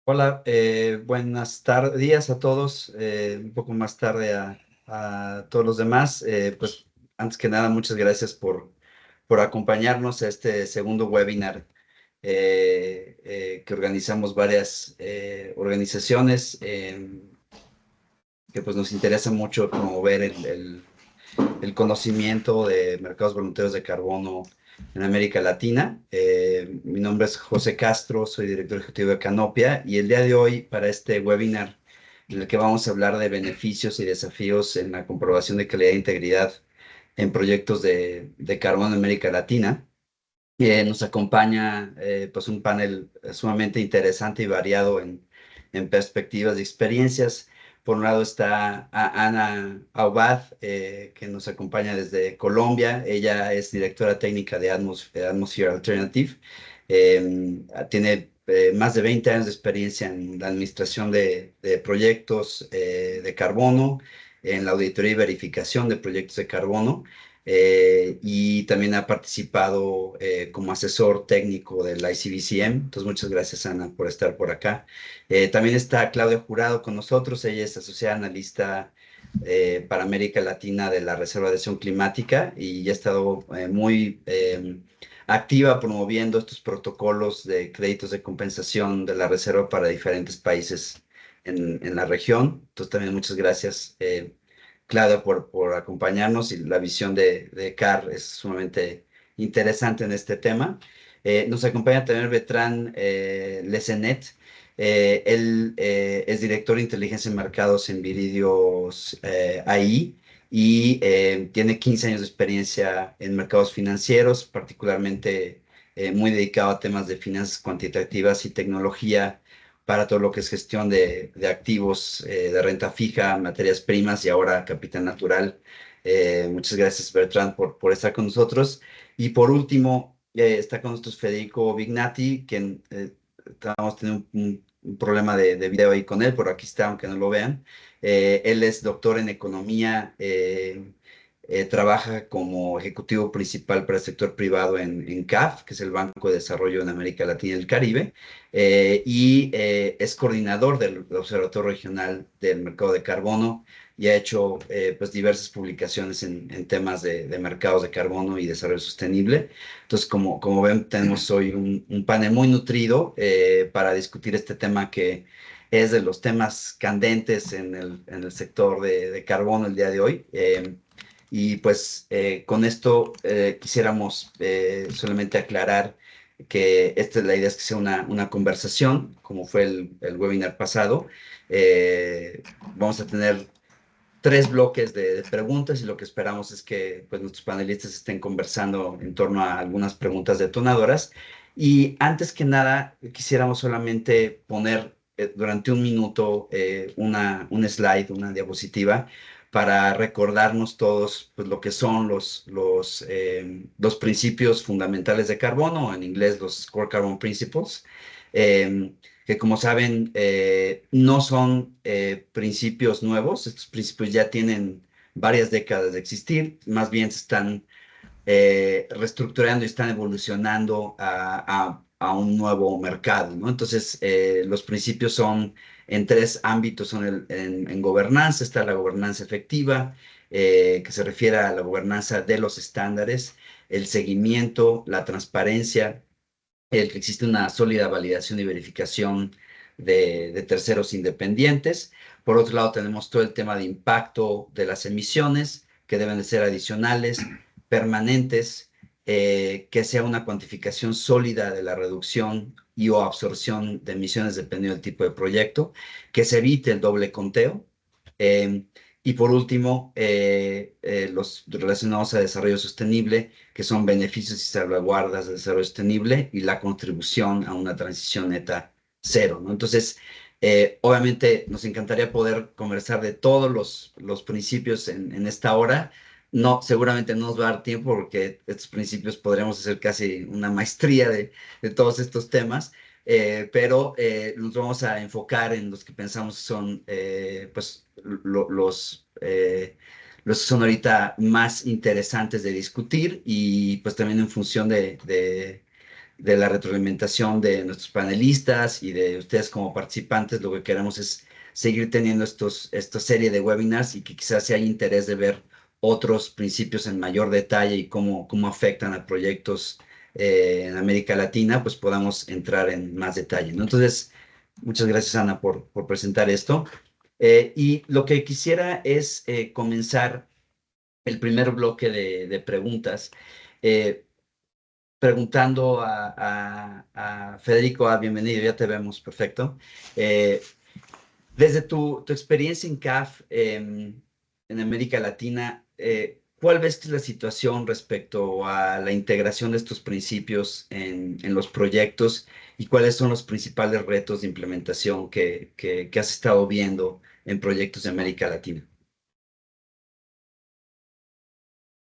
Hola, buenas días a todos, un poco más tarde a todos los demás. Pues antes que nada, muchas gracias por acompañarnos a este segundo webinar que organizamos varias organizaciones que pues nos interesa mucho promover el conocimiento de mercados voluntarios de carbono en América Latina. Mi nombre es José Castro, soy director ejecutivo de Canopia y el día de hoy para este webinar en el que vamos a hablar de beneficios y desafíos en la comprobación de calidad e integridad en proyectos de carbono en América Latina. Nos acompaña pues un panel sumamente interesante y variado en perspectivas y experiencias. Por un lado está Ana Aubad, que nos acompaña desde Colombia. Ella es directora técnica de Atmosphere Alternative. Tiene más de 20 años de experiencia en la administración de proyectos de carbono, en la auditoría y verificación de proyectos de carbono y también ha participado como asesor técnico del ICBCM. Entonces, muchas gracias, Ana, por estar por acá. También está Claudia Jurado con nosotros. Ella es asociada analista para América Latina de la Reserva de Acción Climática y ya ha estado muy activa promoviendo estos protocolos de créditos de compensación de la Reserva para diferentes países en la región. Entonces, también muchas gracias. Claudia, por acompañarnos y la visión de CAR es sumamente interesante en este tema. Nos acompaña también Bertrand Lesenet. Él es director de inteligencia en mercados en Viridios AI y tiene 15 años de experiencia en mercados financieros, particularmente muy dedicado a temas de finanzas cuantitativas y tecnología para todo lo que es gestión de activos de renta fija, materias primas y ahora capital natural. Muchas gracias, Bertrand, por estar con nosotros. Y por último, está con nosotros Federico Vignati, que estábamos teniendo un problema de video ahí con él, pero aquí está, aunque no lo vean. Él es doctor en economía. Trabaja como ejecutivo principal para el sector privado en CAF, que es el Banco de Desarrollo en América Latina y el Caribe, y es coordinador del Observatorio Regional del Mercado de Carbono y ha hecho pues diversas publicaciones en temas de mercados de carbono y desarrollo sostenible. Entonces, como ven, tenemos hoy un panel muy nutrido para discutir este tema que es de los temas candentes en el sector de carbono el día de hoy. Y pues con esto quisiéramos solamente aclarar que esta es la idea, es que sea una conversación, como fue el webinar pasado. Vamos a tener tres bloques de preguntas y lo que esperamos es que pues, nuestros panelistas estén conversando en torno a algunas preguntas detonadoras. Y antes que nada, quisiéramos solamente poner durante un minuto un slide, una diapositiva, para recordarnos todos pues, lo que son los principios fundamentales de carbono, en inglés los Core Carbon Principles. Eh, que como saben no son principios nuevos, estos principios ya tienen varias décadas de existir, más bien se están reestructurando y están evolucionando a un nuevo mercado, ¿no? Entonces, los principios son en tres ámbitos, son en gobernanza, está la gobernanza efectiva, que se refiere a la gobernanza de los estándares, el seguimiento, la transparencia, el que existe una sólida validación y verificación de terceros independientes. Por otro lado, tenemos todo el tema de impacto de las emisiones, que deben de ser adicionales, permanentes, que sea una cuantificación sólida de la reducción y o absorción de emisiones dependiendo del tipo de proyecto, que se evite el doble conteo. eh, y por último, los relacionados a desarrollo sostenible, que son beneficios y salvaguardas del desarrollo sostenible y la contribución a una transición neta cero, ¿no? Entonces, obviamente nos encantaría poder conversar de todos los principios en esta hora. No, seguramente no nos va a dar tiempo porque estos principios podríamos hacer casi una maestría de todos estos temas, pero nos vamos a enfocar en los que pensamos que son pues, los que son ahorita más interesantes de discutir y pues también en función de la retroalimentación de nuestros panelistas y de ustedes como participantes, lo que queremos es seguir teniendo esta serie de webinars y que quizás si hay interés de ver otros principios en mayor detalle y cómo afectan a proyectos en América Latina, pues podamos entrar en más detalle, ¿no? Entonces, muchas gracias, Ana, por presentar esto. Y lo que quisiera es comenzar el primer bloque de preguntas, eh, preguntando a Federico, bienvenido, ya te vemos, perfecto. Desde tu experiencia en CAF en América Latina, ¿cuál ves que es la situación respecto a la integración de estos principios en los proyectos y cuáles son los principales retos de implementación que has estado viendo en proyectos de América Latina?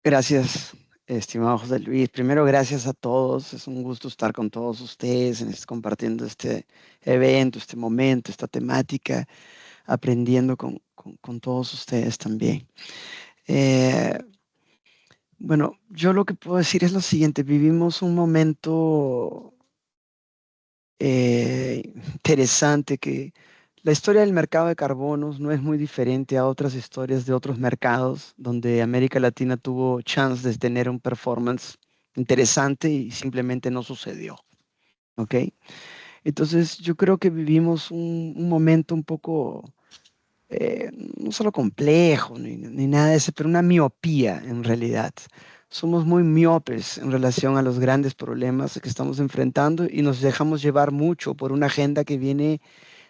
Gracias, estimado José Luis. Primero, gracias a todos. Es un gusto estar con todos ustedes, compartiendo este evento, este momento, esta temática, aprendiendo con todos ustedes también. Eh, bueno, yo lo que puedo decir es lo siguiente. Vivimos un momento interesante que la historia del mercado de carbonos no es muy diferente a otras historias de otros mercados donde América Latina tuvo chance de tener un performance interesante y simplemente no sucedió. ¿Ok? Entonces yo creo que vivimos un momento un poco, no solo complejo ni nada de eso, pero una miopía en realidad. Somos muy miopes en relación a los grandes problemas que estamos enfrentando y nos dejamos llevar mucho por una agenda que viene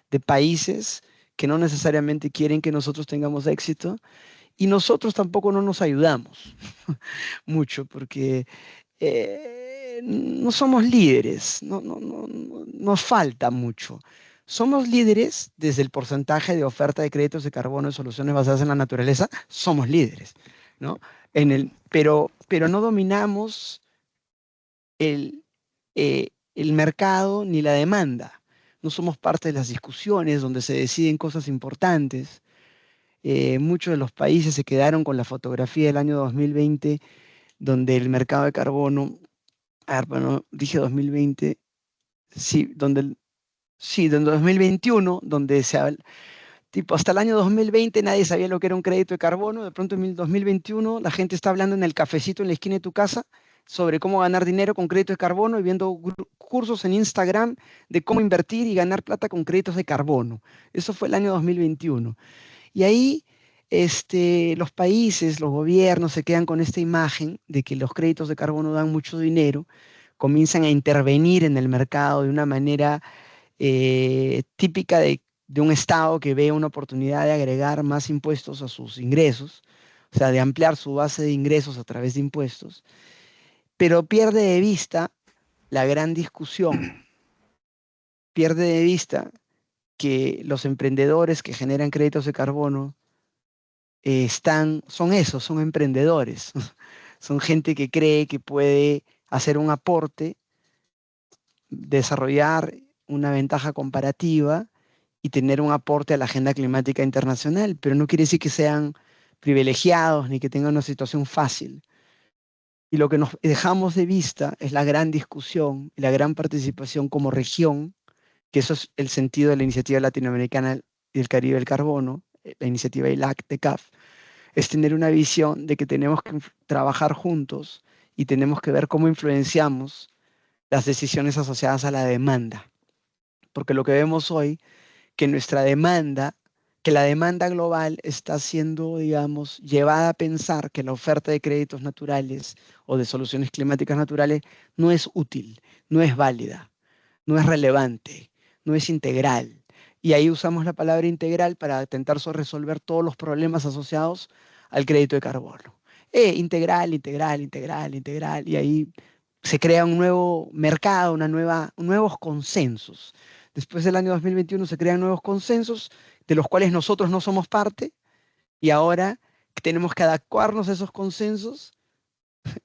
de países que no necesariamente quieren que nosotros tengamos éxito y nosotros tampoco no nos ayudamos mucho porque no somos líderes, nos falta mucho. Somos líderes desde el porcentaje de oferta de créditos de carbono y soluciones basadas en la naturaleza, somos líderes, ¿no? Pero no dominamos el mercado ni la demanda. No somos parte de las discusiones donde se deciden cosas importantes. Muchos de los países se quedaron con la fotografía del año 2020, donde el mercado de carbono, bueno, dije 2020, sí, donde 2021, donde tipo, hasta el año 2020 nadie sabía lo que era un crédito de carbono. De pronto en el 2021 la gente está hablando en el cafecito en la esquina de tu casa sobre cómo ganar dinero con créditos de carbono y viendo cursos en Instagram de cómo invertir y ganar plata con créditos de carbono. Eso fue el año 2021. Y ahí los países, los gobiernos se quedan con esta imagen de que los créditos de carbono dan mucho dinero, comienzan a intervenir en el mercado de una manera típica de un Estado que ve una oportunidad de agregar más impuestos a sus ingresos, o sea, de ampliar su base de ingresos a través de impuestos, pero pierde de vista la gran discusión, pierde de vista que los emprendedores que generan créditos de carbono son esos, son emprendedores, son gente que cree que puede hacer un aporte, desarrollar una ventaja comparativa y tener un aporte a la agenda climática internacional, pero no quiere decir que sean privilegiados ni que tengan una situación fácil. Y lo que nos dejamos de vista es la gran discusión y la gran participación como región, que eso es el sentido de la iniciativa latinoamericana del Caribe del Carbono, la iniciativa ILAC de CAF, es tener una visión de que tenemos que trabajar juntos y tenemos que ver cómo influenciamos las decisiones asociadas a la demanda. Porque lo que vemos hoy que nuestra demanda, que la demanda global está siendo, digamos, llevada a pensar que la oferta de créditos naturales o de soluciones climáticas naturales no es útil, no es válida, no es relevante, no es integral. Y ahí usamos la palabra integral para intentar resolver todos los problemas asociados al crédito de carbono. Integral, integral, integral, integral. Y ahí se crea un nuevo mercado, nuevos consensos. Después del año 2021 se crean nuevos consensos de los cuales nosotros no somos parte y ahora tenemos que adecuarnos a esos consensos,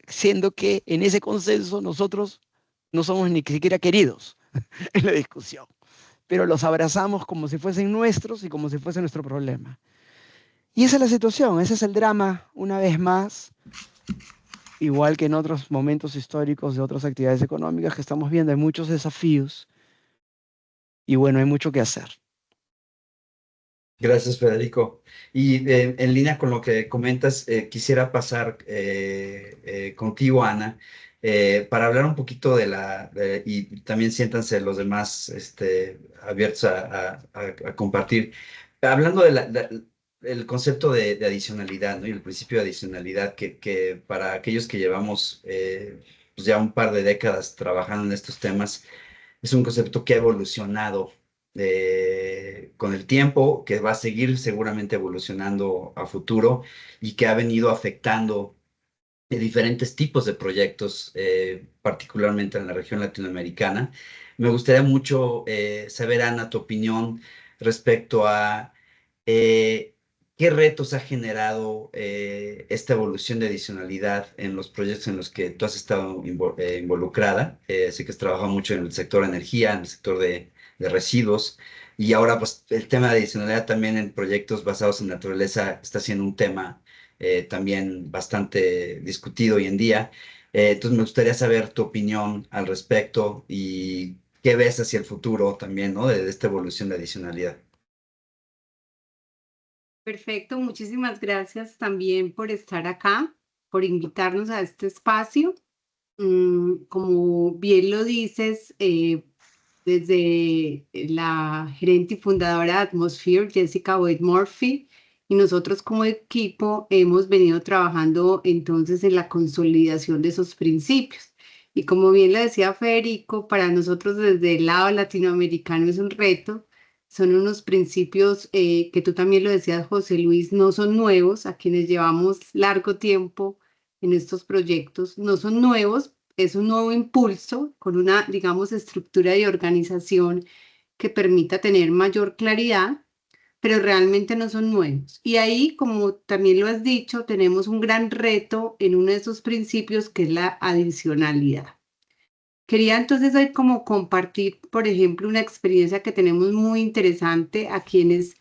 siendo que en ese consenso nosotros no somos ni siquiera queridos en la discusión, pero los abrazamos como si fuesen nuestros y como si fuese nuestro problema. Y esa es la situación, ese es el drama, una vez más, igual que en otros momentos históricos de otras actividades económicas que estamos viendo, hay muchos desafíos y bueno, hay mucho que hacer. Gracias, Federico. Y en línea con lo que comentas, quisiera pasar contigo, Ana, para hablar un poquito y también siéntanse los demás abiertos a compartir. Hablando el concepto de adicionalidad, ¿no? Y el principio de adicionalidad, que para aquellos que llevamos pues ya un par de décadas trabajando en estos temas, es un concepto que ha evolucionado con el tiempo, que va a seguir seguramente evolucionando a futuro y que ha venido afectando diferentes tipos de proyectos, particularmente en la región latinoamericana. Me gustaría mucho saber, Ana, tu opinión respecto a eh, qué retos ha generado esta evolución de adicionalidad en los proyectos en los que tú has estado involucrada. Sé que has trabajado mucho en el sector energía, en el sector de residuos, y ahora pues el tema de adicionalidad también en proyectos basados en naturaleza está siendo un tema también bastante discutido hoy en día. Entonces me gustaría saber tu opinión al respecto y qué ves hacia el futuro también, ¿no? De esta evolución de adicionalidad. Perfecto, muchísimas gracias también por estar acá, por invitarnos a este espacio. Como bien lo dices, desde la gerente y fundadora de Atmosphere, Jessica Boyd Murphy, y nosotros como equipo hemos venido trabajando entonces en la consolidación de esos principios. Y como bien lo decía Federico, para nosotros desde el lado latinoamericano es un reto. Son unos principios que tú también lo decías, José Luis, no son nuevos, a quienes llevamos largo tiempo en estos proyectos, no son nuevos, es un nuevo impulso con una, digamos, estructura de organización que permita tener mayor claridad, pero realmente no son nuevos. Y ahí, como también lo has dicho, tenemos un gran reto en uno de esos principios que es la adicionalidad. Quería entonces hoy como compartir, por ejemplo, una experiencia que tenemos muy interesante a quienes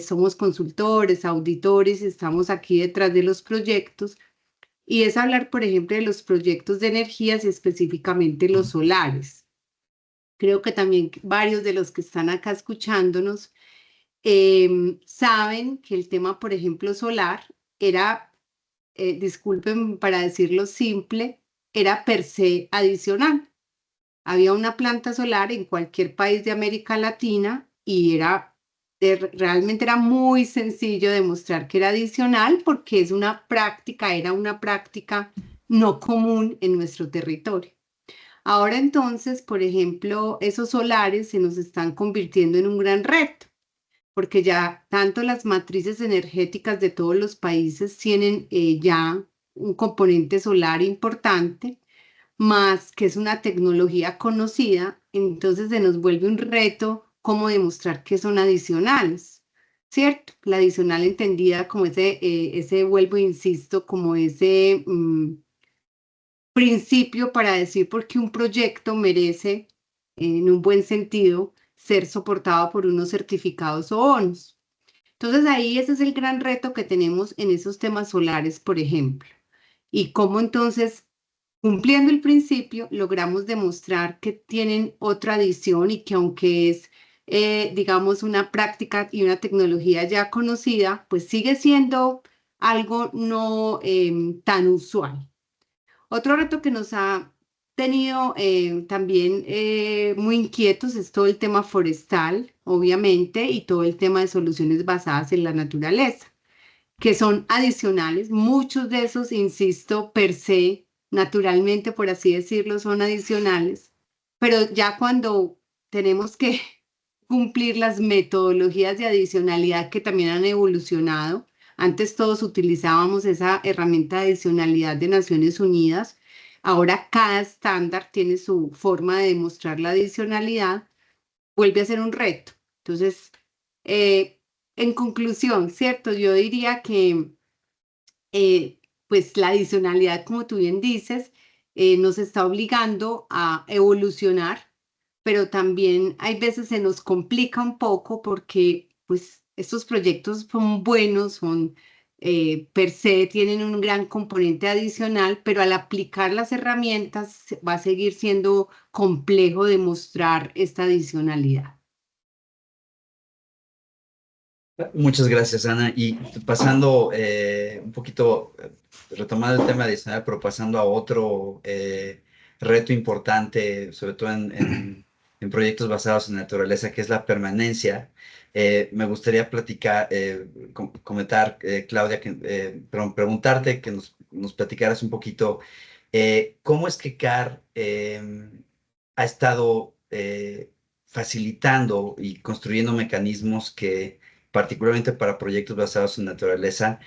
somos consultores, auditores, estamos aquí detrás de los proyectos, y es hablar, por ejemplo, de los proyectos de energías y específicamente los solares. Creo que también varios de los que están acá escuchándonos saben que el tema, por ejemplo, solar era, disculpen para decirlo simple, era per se adicional. Había una planta solar en cualquier país de América Latina y realmente era muy sencillo demostrar que era adicional porque era una práctica no común en nuestro territorio. Ahora entonces, por ejemplo, esos solares se nos están convirtiendo en un gran reto, porque ya tanto las matrices energéticas de todos los países tienen ya un componente solar importante, más que es una tecnología conocida, entonces se nos vuelve un reto cómo demostrar que son adicionales, ¿cierto? La adicional entendida como vuelvo e insisto, como ese principio para decir por qué un proyecto merece, en un buen sentido, ser soportado por unos certificados o bonos. Entonces ahí ese es el gran reto que tenemos en esos temas solares, por ejemplo. Y cómo entonces, cumpliendo el principio, logramos demostrar que tienen otra adición y que aunque es, digamos, una práctica y una tecnología ya conocida, pues sigue siendo algo no tan usual. Otro reto que nos ha tenido también muy inquietos es todo el tema forestal, obviamente, y todo el tema de soluciones basadas en la naturaleza, que son adicionales. Muchos de esos, insisto, per se, naturalmente, por así decirlo, son adicionales, pero ya cuando tenemos que cumplir las metodologías de adicionalidad que también han evolucionado, antes todos utilizábamos esa herramienta de adicionalidad de Naciones Unidas, ahora cada estándar tiene su forma de demostrar la adicionalidad, vuelve a ser un reto. Entonces, en conclusión, ¿cierto? Yo diría que pues la adicionalidad, como tú bien dices, nos está obligando a evolucionar, pero también hay veces se nos complica un poco porque pues estos proyectos son buenos, son per se tienen un gran componente adicional, pero al aplicar las herramientas va a seguir siendo complejo demostrar esta adicionalidad. Muchas gracias, Ana. Y pasando un poquito, retomando el tema adicional, pero pasando a otro reto importante, sobre todo en proyectos basados en naturaleza, que es la permanencia. Me gustaría platicar, comentar, Claudia, perdón, preguntarte que nos platicaras un poquito cómo es que CAR ha estado facilitando y construyendo mecanismos que particularmente para proyectos basados en naturaleza,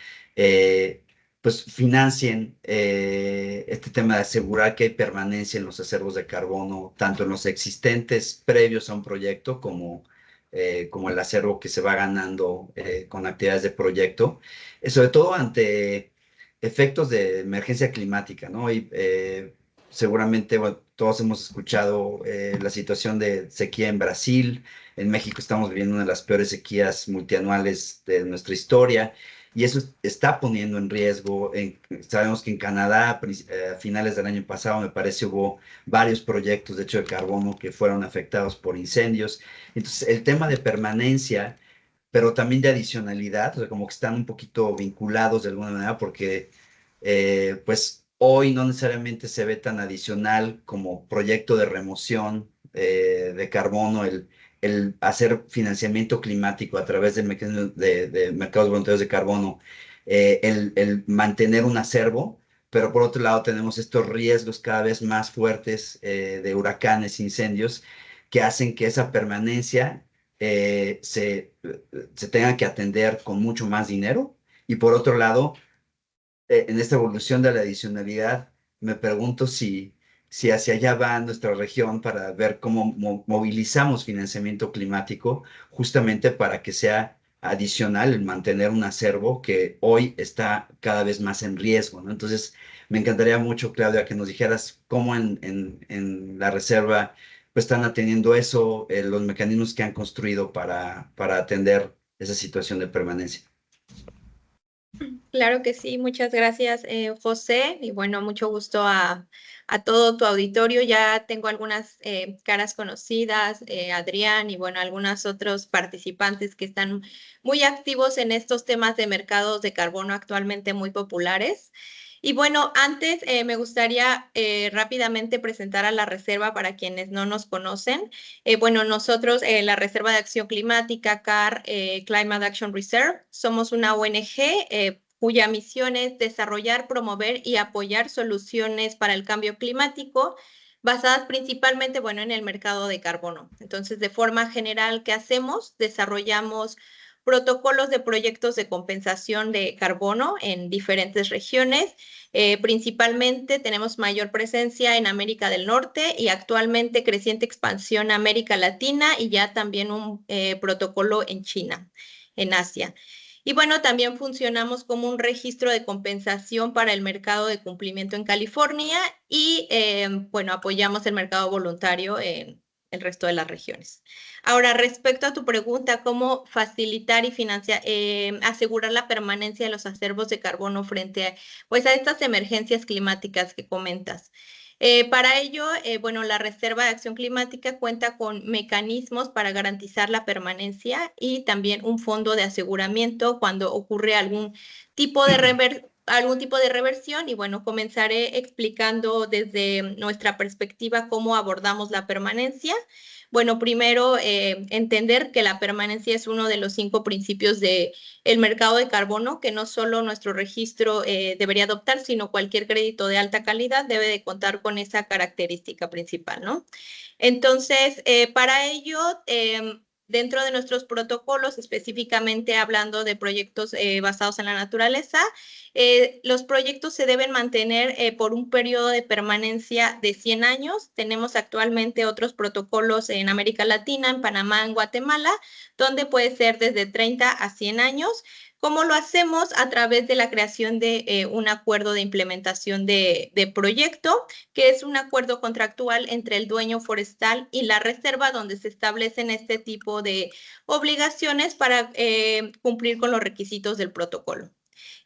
pues financien este tema de asegurar que hay permanencia en los acervos de carbono, tanto en los existentes previos a un proyecto como el acervo que se va ganando con actividades de proyecto, sobre todo ante efectos de emergencia climática, ¿no? Y seguramente bueno, todos hemos escuchado la situación de sequía en Brasil. En México estamos viviendo una de las peores sequías multianuales de nuestra historia y eso está poniendo en riesgo. Sabemos que en Canadá, a finales del año pasado, me parece, hubo varios proyectos de hecho de carbono que fueron afectados por incendios. Entonces, el tema de permanencia, pero también de adicionalidad, o sea, como que están un poquito vinculados de alguna manera porque, pues, hoy no necesariamente se ve tan adicional como proyecto de remoción de carbono el hacer financiamiento climático a través de mecanismos de mercados voluntarios de carbono, el mantener un acervo, pero por otro lado tenemos estos riesgos cada vez más fuertes de huracanes, incendios, que hacen que esa permanencia se tenga que atender con mucho más dinero. Y por otro lado, en esta evolución de la adicionalidad, me pregunto si hacia allá va nuestra región para ver cómo movilizamos financiamiento climático justamente para que sea adicional el mantener un acervo que hoy está cada vez más en riesgo, ¿no? Entonces, me encantaría mucho, Claudia, que nos dijeras cómo en la reserva pues, están atendiendo eso, los mecanismos que han construido para atender esa situación de permanencia. Claro que sí, muchas gracias, José, y bueno, mucho gusto a todo tu auditorio. Ya tengo algunas caras conocidas, Adrián, y bueno, algunos otros participantes que están muy activos en estos temas de mercados de carbono actualmente muy populares. Y bueno, antes me gustaría rápidamente presentar a la reserva para quienes no nos conocen. Bueno, nosotros, la Reserva de Acción Climática, CAR, Climate Action Reserve, somos una ONG cuya misión es desarrollar, promover y apoyar soluciones para el cambio climático basadas principalmente, bueno, en el mercado de carbono. Entonces, de forma general, ¿qué hacemos? Desarrollamos protocolos de proyectos de compensación de carbono en diferentes regiones. Principalmente tenemos mayor presencia en América del Norte y actualmente creciente expansión a América Latina y ya también un protocolo en China, en Asia. Y bueno, también funcionamos como un registro de compensación para el mercado de cumplimiento en California y bueno, apoyamos el mercado voluntario en el resto de las regiones. Ahora, respecto a tu pregunta, ¿cómo facilitar y financiar, asegurar la permanencia de los acervos de carbono frente a, pues, a estas emergencias climáticas que comentas? Para ello, bueno, la Reserva de Acción Climática cuenta con mecanismos para garantizar la permanencia y también un fondo de aseguramiento cuando ocurre algún tipo de reversión. Y bueno, comenzaré explicando desde nuestra perspectiva cómo abordamos la permanencia. Bueno, primero, entender que la permanencia es uno de los 5 principios del mercado de carbono, que no solo nuestro registro debería adoptar, sino cualquier crédito de alta calidad debe de contar con esa característica principal, ¿no? Entonces, para ello, dentro de nuestros protocolos, específicamente hablando de proyectos basados en la naturaleza, los proyectos se deben mantener por un periodo de permanencia de 100 años. Tenemos actualmente otros protocolos en América Latina, en Panamá, en Guatemala, donde puede ser desde 30 a 100 años. ¿Cómo lo hacemos? A través de la creación de un acuerdo de implementación de proyecto, que es un acuerdo contractual entre el dueño forestal y la reserva, donde se establecen este tipo de obligaciones para cumplir con los requisitos del protocolo.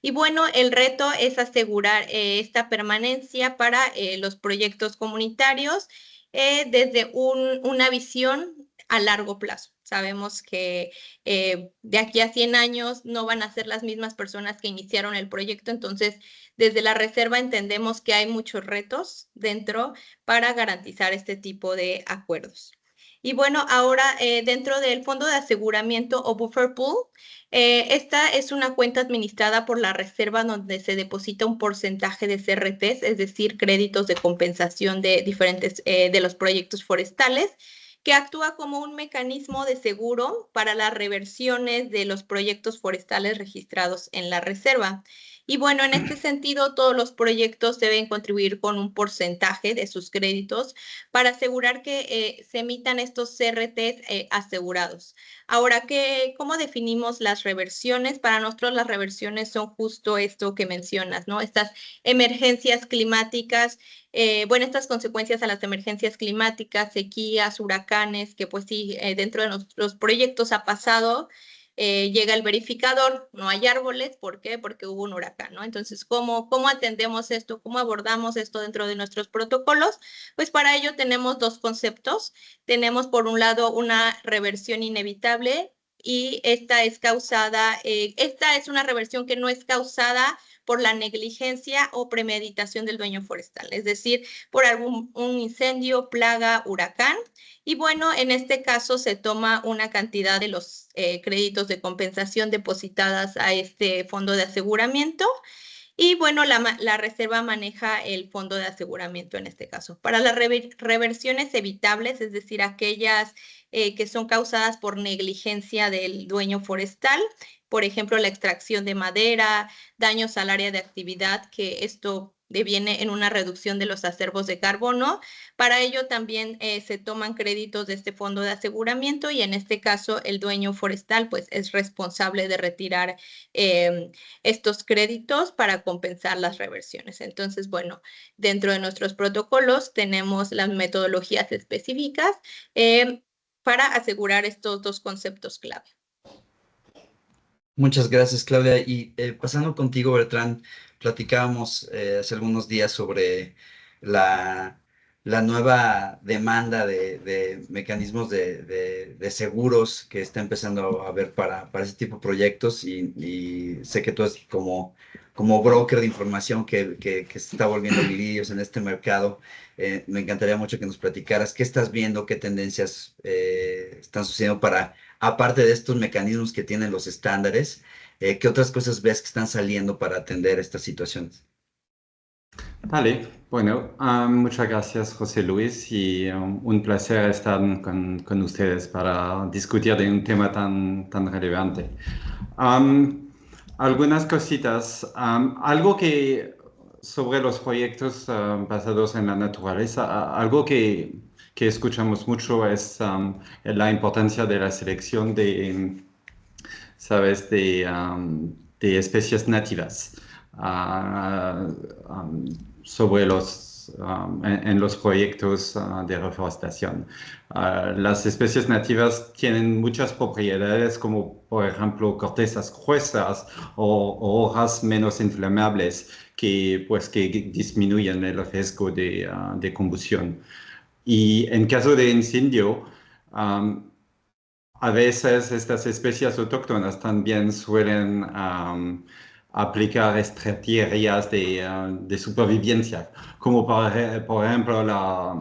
Y bueno, el reto es asegurar esta permanencia para los proyectos comunitarios desde una visión a largo plazo. Sabemos que de aquí a 100 años no van a ser las mismas personas que iniciaron el proyecto, entonces desde la reserva entendemos que hay muchos retos dentro para garantizar este tipo de acuerdos. Y bueno, ahora dentro del fondo de aseguramiento o buffer pool, esta es una cuenta administrada por la reserva donde se deposita un porcentaje de CRTs, es decir, créditos de compensación de diferentes de los proyectos forestales, que actúa como un mecanismo de seguro para las reversiones de los proyectos forestales registrados en la reserva. Y bueno, en este sentido, todos los proyectos deben contribuir con un porcentaje de sus créditos para asegurar que se emitan estos CRTs asegurados. Ahora, ¿cómo definimos las reversiones? Para nosotros las reversiones son justo esto que mencionas, ¿no? Estas emergencias climáticas, bueno, estas consecuencias a las emergencias climáticas, sequías, huracanes, que pues sí, dentro de los proyectos ha pasado. Llega el verificador, no hay árboles, ¿por qué? Porque hubo un huracán, ¿no? Entonces, ¿cómo atendemos esto? ¿Cómo abordamos esto dentro de nuestros protocolos? Pues para ello tenemos dos conceptos. Tenemos por un lado una reversión inevitable y esta es una reversión que no es causada por la negligencia o premeditación del dueño forestal, es decir, por un incendio, plaga, huracán. Y bueno, en este caso se toma una cantidad de los créditos de compensación depositadas a este fondo de aseguramiento. Y bueno, la reserva maneja el fondo de aseguramiento en este caso. Para las reversiones evitables, es decir, aquellas que son causadas por negligencia del dueño forestal, por ejemplo, la extracción de madera, daños al área de actividad, que esto deviene en una reducción de los acervos de carbono. Para ello también se toman créditos de este fondo de aseguramiento y en este caso el dueño forestal pues es responsable de retirar estos créditos para compensar las reversiones. Entonces, bueno, dentro de nuestros protocolos tenemos las metodologías específicas para asegurar estos dos conceptos clave. Muchas gracias, Claudia. Y pasando contigo, Bertrand, platicábamos hace algunos días sobre la nueva demanda de mecanismos de seguros que está empezando a haber para ese tipo de proyectos y sé que tú es como broker de información que se está volviendo líderes en este mercado. Me encantaría mucho que nos platicaras qué estás viendo, qué tendencias están sucediendo aparte de estos mecanismos que tienen los estándares, ¿qué otras cosas ves que están saliendo para atender estas situaciones? Vale, bueno, muchas gracias José Luis y un placer estar con ustedes para discutir de un tema tan relevante. Algunas cositas, algo que sobre los proyectos basados en la naturaleza, algo que escuchamos mucho es la importancia de la selección ¿sabes? de especies nativas sobre en los proyectos de reforestación. Las especies nativas tienen muchas propiedades como por ejemplo cortezas gruesas o hojas menos inflamables que disminuyen el riesgo de combustión. Y en caso de incendio, a veces estas especies autóctonas también suelen aplicar estrategias de supervivencia, como por ejemplo la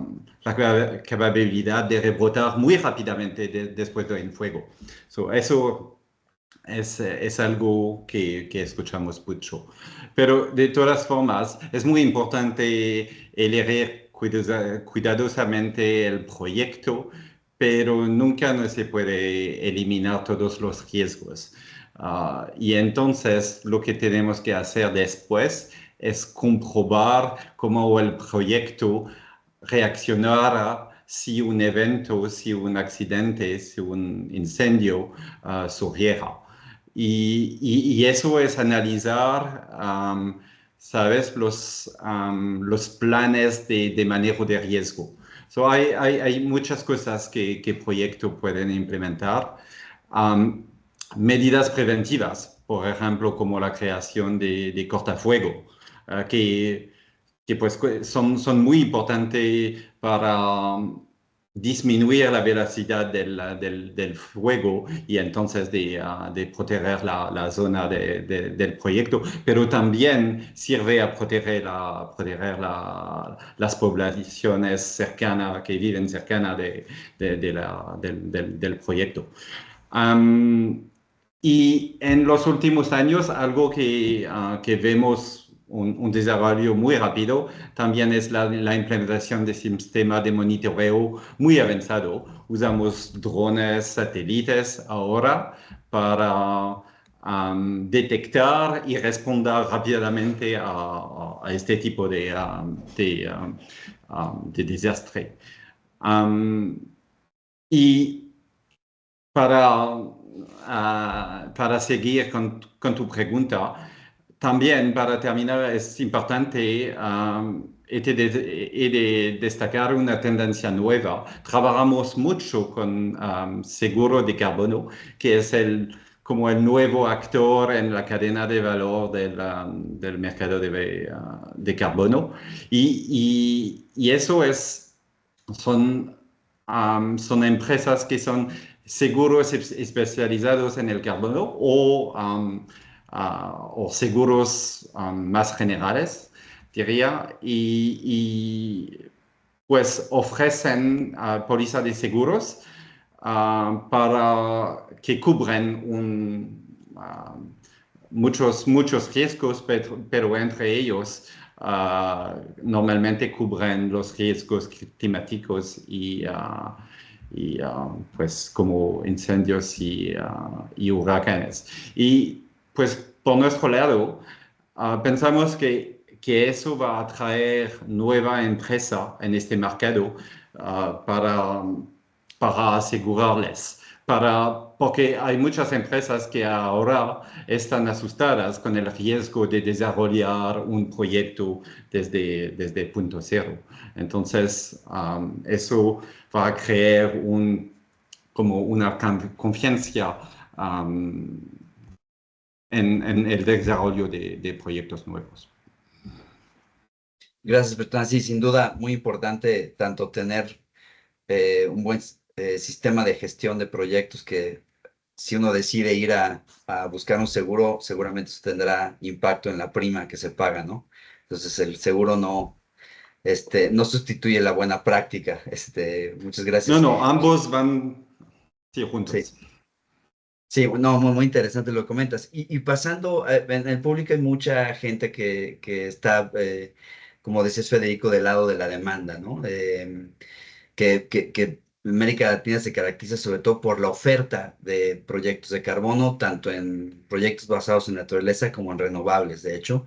capacidad de rebrotar muy rápidamente después de un fuego. Eso es algo que escuchamos mucho. Pero de todas formas, es muy importante elegir cuidadosamente el proyecto, pero nunca no se puede eliminar todos los riesgos. Y entonces lo que tenemos que hacer después es comprobar cómo el proyecto reaccionará si un evento, si un accidente, si un incendio surgiera. Y eso es analizar, ¿sabes? Los planes de manejo de riesgo. Hay muchas cosas que proyectos pueden implementar. Medidas preventivas. por ejemplo, como la creación de cortafuego, que pues son muy importantes para disminuir la velocidad del fuego y entonces de proteger la zona del proyecto, pero también sirve a proteger las poblaciones cercanas que viven cercanas del proyecto. Y en los últimos años, algo que vemos un desarrollo muy rápido también es la implementación de sistemas de monitoreo muy avanzado. Usamos drones, satélites ahora para detectar y responder rápidamente a este tipo de desastre. Y para seguir con tu pregunta, también para terminar es importante destacar una tendencia nueva. Trabajamos mucho con seguro de carbono, que es como el nuevo actor en la cadena de valor del mercado de carbono. Y eso son empresas que son seguros especializados en el carbono o seguros más generales, diría, pues ofrecen pólizas de seguros para que cubren muchos riesgos, pero entre ellos normalmente cubren los riesgos climáticos pues como incendios y huracanes. Y pues por nuestro lado pensamos que eso va a traer nueva empresa en este mercado para asegurarles. Porque hay muchas empresas que ahora están asustadas con el riesgo de desarrollar un proyecto desde punto cero. Entonces, eso va a crear como una confianza en el desarrollo de proyectos nuevos. Gracias, Bertrand. Sí, sin duda, muy importante tanto tener un buen sistema de gestión de proyectos que si uno decide ir a buscar un seguro, seguramente eso tendrá impacto en la prima que se paga, ¿no? Entonces, el seguro no sustituye la buena práctica. Muchas gracias. No, ambos van juntos. Sí. Sí, no, muy interesante lo que comentas. Y pasando, en el público hay mucha gente que está, como decías, Federico, del lado de la demanda, ¿no? Que América Latina se caracteriza sobre todo por la oferta de proyectos de carbono, tanto en proyectos basados en naturaleza como en renovables, de hecho.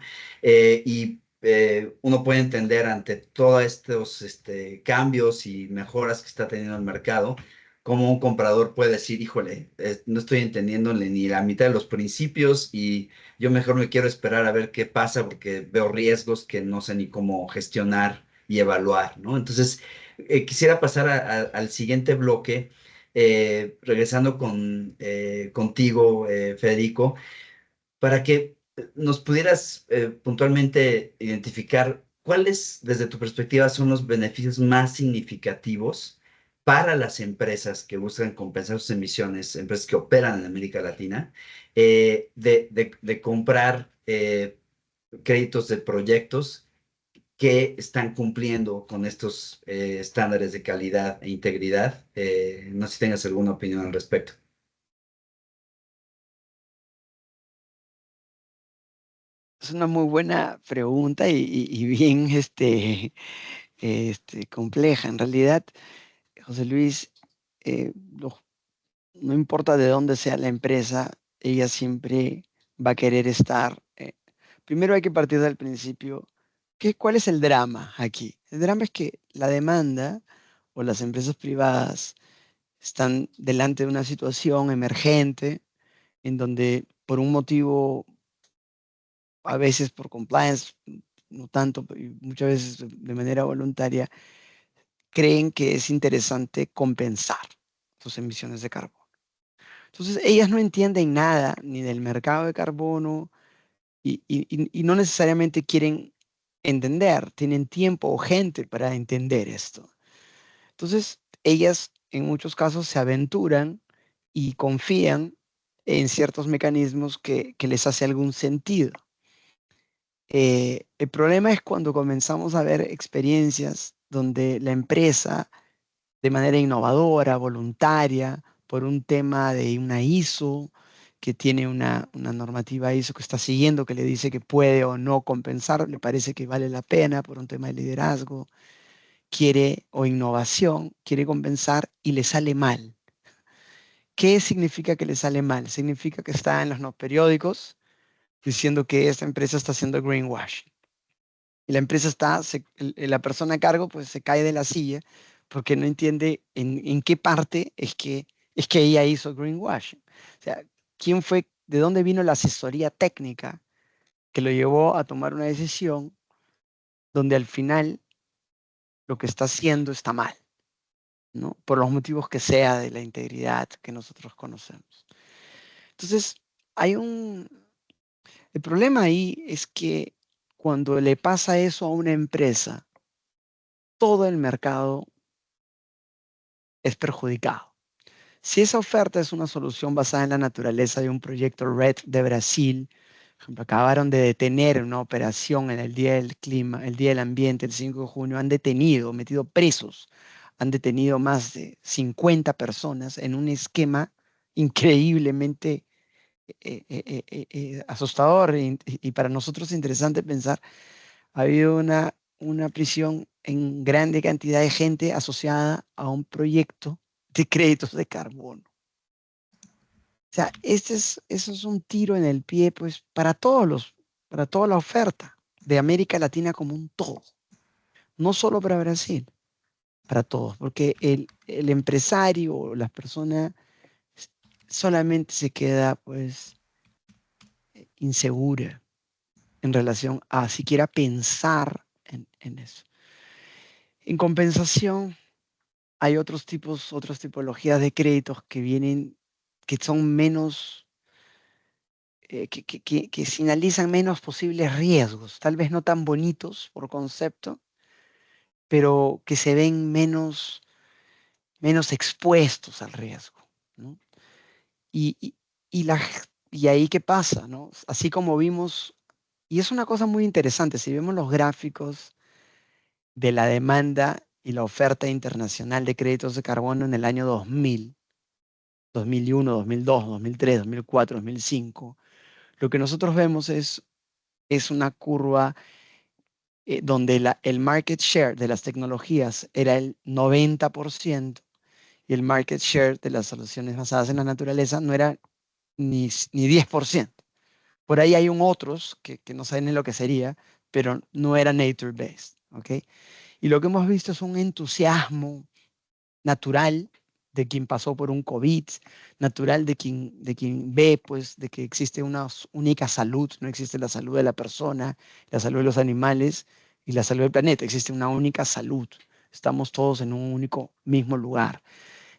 Uno puede entender ante todos estos cambios y mejoras que está teniendo el mercado, cómo un comprador puede decir, híjole, no estoy entendiendo ni la mitad de los principios y yo mejor me quiero esperar a ver qué pasa porque veo riesgos que no sé ni cómo gestionar y evaluar, ¿no? Entonces, quisiera pasar al siguiente bloque, regresando contigo, Federico, para que nos pudieras puntualmente identificar cuáles, desde tu perspectiva, son los beneficios más significativos para las empresas que buscan compensar sus emisiones, empresas que operan en América Latina, de comprar créditos de proyectos que están cumpliendo con estos estándares de calidad e integridad. No sé si tengas alguna opinión al respecto. Es una muy buena pregunta y bien compleja. En realidad, José Luis, eh, no importa de dónde sea la empresa, ella siempre va a querer estar. Primero hay que partir del principio, ¿cuál es el drama aquí? El drama es que la demanda o las empresas privadas están delante de una situación emergente en donde por un motivo, a veces por compliance, no tanto, y muchas veces de manera voluntaria, creen que es interesante compensar sus emisiones de carbono. Entonces, ellas no entienden nada ni del mercado de carbono y no necesariamente quieren entender, tienen tiempo o gente para entender esto. Entonces, ellas en muchos casos se aventuran y confían en ciertos mecanismos que les hace algún sentido. El problema es cuando comenzamos a ver experiencias donde la empresa, de manera innovadora, voluntaria, por un tema de una ISO, que tiene una normativa ISO que está siguiendo, que le dice que puede o no compensar, le parece que vale la pena por un tema de liderazgo, quiere, o innovación, quiere compensar y le sale mal. ¿Qué significa que le sale mal? Significa que está en los periódicos diciendo que esta empresa está haciendo greenwashing. Y la empresa está, la persona a cargo pues se cae de la silla porque no entiende en qué parte es que ella hizo greenwashing. O sea, ¿quién fue, de dónde vino la asesoría técnica que lo llevó a tomar una decisión donde al final lo que está haciendo está mal, ¿no? Por los motivos que sea de la integridad que nosotros conocemos. Entonces, el problema ahí es que cuando le pasa eso a una empresa, todo el mercado es perjudicado. Si esa oferta es una solución basada en la naturaleza de un proyecto RED de Brasil, por ejemplo, acabaron de detener una operación en el Día del Clima, el Día del Ambiente, el 5 de junio, han detenido, metido presos, han detenido más de 50 personas en un esquema increíblemente asustador y para nosotros interesante pensar. Ha habido una prisión en grande cantidad de gente asociada a un proyecto de créditos de carbono. O sea, eso es un tiro en el pie, pues, para toda la oferta de América Latina como un todo. No solo para Brasil, para todos, porque el empresario o la persona solamente se queda, pues, insegura en relación a siquiera pensar en eso. En compensación, hay otras tipologías de créditos que vienen, que son menos, que señalizan menos posibles riesgos, tal vez no tan bonitos por concepto, pero que se ven menos expuestos al riesgo, ¿no? Y, y, y, la, y ahí qué pasa, ¿no? Así como vimos, y es una cosa muy interesante, si vemos los gráficos de la demanda y la oferta internacional de créditos de carbono en el año 2000, 2001, 2002, 2003, 2004, 2005, lo que nosotros vemos es una curva donde el market share de las tecnologías era el 90% y el market share de las soluciones basadas en la naturaleza no era ni 10%. Por ahí hay otros que no saben lo que sería, pero no era nature-based, ¿ok? Y lo que hemos visto es un entusiasmo natural de quien pasó por un COVID, natural de quien ve, pues, de que existe una única salud, no existe la salud de la persona, la salud de los animales y la salud del planeta, existe una única salud. Estamos todos en un único mismo lugar,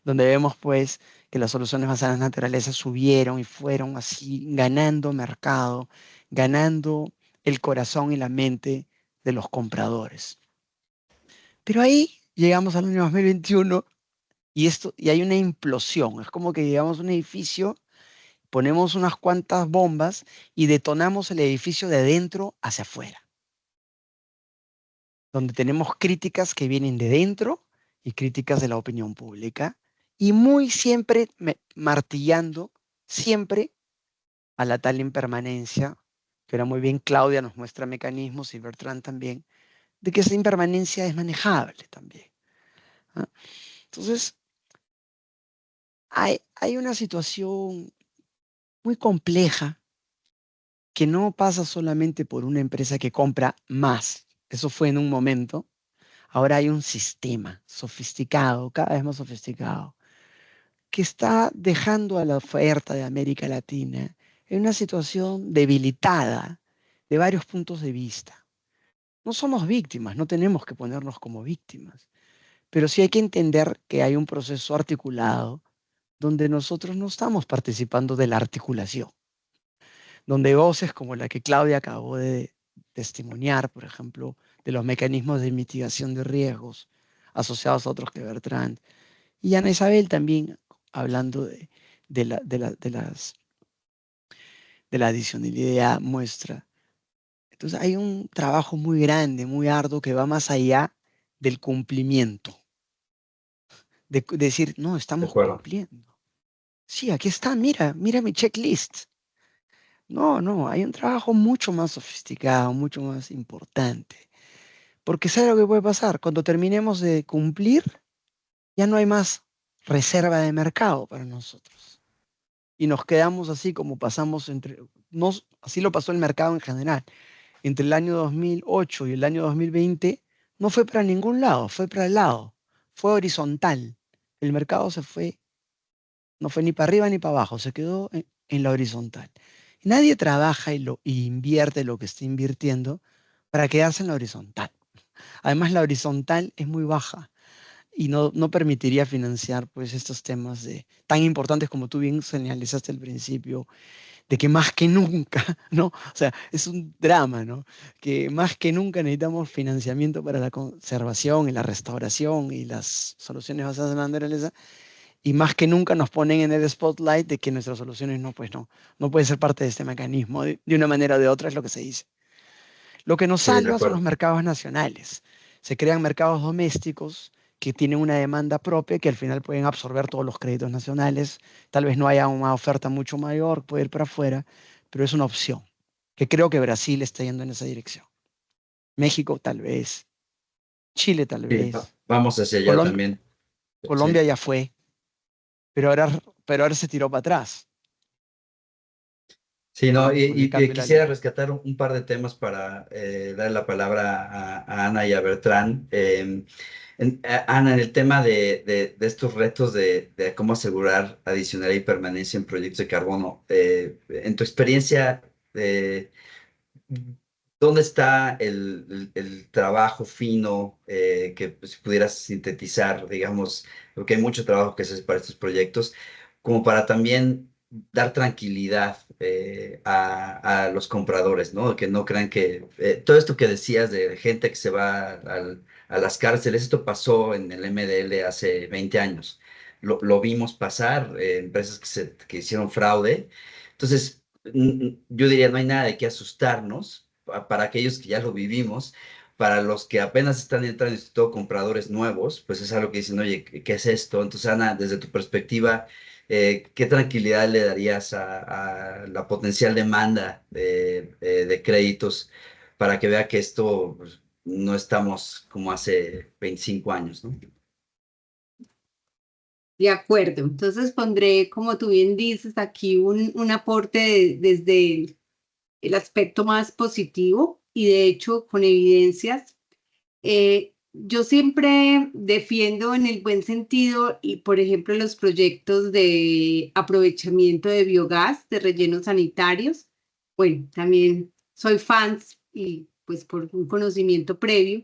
donde vemos, pues, que las soluciones basadas en la naturaleza subieron y fueron así ganando mercado, ganando el corazón y la mente de los compradores. Pero ahí llegamos al año 2021 y hay una implosión. Es como que llegamos a un edificio, ponemos unas cuantas bombas y detonamos el edificio de dentro hacia afuera, donde tenemos críticas que vienen de dentro y críticas de la opinión pública, y muy siempre martillando, siempre a la tal impermanencia, que era muy bien Claudia nos muestra mecanismos y Bertrand también, de que esa impermanencia es manejable también. ¿Ah? Entonces, hay una situación muy compleja que no pasa solamente por una empresa que compra más. Eso fue en un momento. Ahora hay un sistema sofisticado, cada vez más sofisticado, que está dejando a la oferta de América Latina en una situación debilitada de varios puntos de vista. No somos víctimas, no tenemos que ponernos como víctimas, pero sí hay que entender que hay un proceso articulado donde nosotros no estamos participando de la articulación, donde voces como la que Claudia acabó de testimoniar, por ejemplo, de los mecanismos de mitigación de riesgos asociados a otros que Bertrand, y Ana Isabel también hablando de la adicionalidad muestra. Entonces hay un trabajo muy grande, muy arduo, que va más allá del cumplimiento. De decir, no, De estamos acuerdo. cumpliendo. Sí, aquí está, mira mi checklist. No, hay un trabajo mucho más sofisticado, mucho más importante. Porque ¿sabe lo que puede pasar? Cuando terminemos de cumplir, ya no hay más reserva de mercado para nosotros. Y nos quedamos así como pasamos así lo pasó el mercado en general. Entre el año 2008 y el año 2020, no fue para ningún lado, fue para el lado. Fue horizontal. El mercado se fue, no fue ni para arriba ni para abajo, se quedó en la horizontal. Nadie trabaja y invierte lo que está invirtiendo para quedarse en la horizontal. Además, la horizontal es muy baja y no permitiría financiar pues, estos temas tan importantes como tú bien señalizaste al principio, de que más que nunca, ¿no? O sea, es un drama, ¿no? Que más que nunca necesitamos financiamiento para la conservación y la restauración y las soluciones basadas en la naturaleza, y más que nunca nos ponen en el spotlight de que nuestras soluciones no pueden ser parte de este mecanismo, de una manera o de otra es lo que se dice. Lo que nos Sí, de salva son los acuerdo. mercados nacionales. Se crean mercados domésticos que tienen una demanda propia que al final pueden absorber todos los créditos nacionales. Tal vez no haya una oferta mucho mayor, puede ir para afuera, pero es una opción, que creo que Brasil está yendo en esa dirección. México tal vez, Chile tal Sí, vez, vamos hacia allá Colombia, también. Colombia Sí. ya fue, pero ahora se tiró para atrás Sí, no, con el y cambio de la quisiera ley. rescatar un par de temas para dar la palabra a Ana y a Bertrán. Ana, en el tema de estos retos de cómo asegurar adicionalidad y permanencia en proyectos de carbono, en tu experiencia, ¿dónde está el trabajo fino que si pudieras sintetizar, digamos, porque hay mucho trabajo que se hace para estos proyectos, como para también dar tranquilidad a los compradores, ¿no? Que no crean que todo esto que decías de gente que se va a las cárceles, esto pasó en el MDL hace 20 años. Lo vimos pasar, empresas que hicieron fraude. Entonces, yo diría, no hay nada de qué asustarnos para aquellos que ya lo vivimos. Para los que apenas están entrando, y sobre todo compradores nuevos, pues es algo que dicen, oye, ¿qué es esto? Entonces, Ana, desde tu perspectiva, ¿qué tranquilidad le darías a la potencial demanda de créditos para que vea que esto pues, no estamos como hace 25 años, ¿no? De acuerdo, entonces pondré, como tú bien dices, aquí un aporte desde el aspecto más positivo y de hecho con evidencias. Yo siempre defiendo en el buen sentido, y por ejemplo, los proyectos de aprovechamiento de biogás, de rellenos sanitarios. Bueno, también soy fans y pues por un conocimiento previo.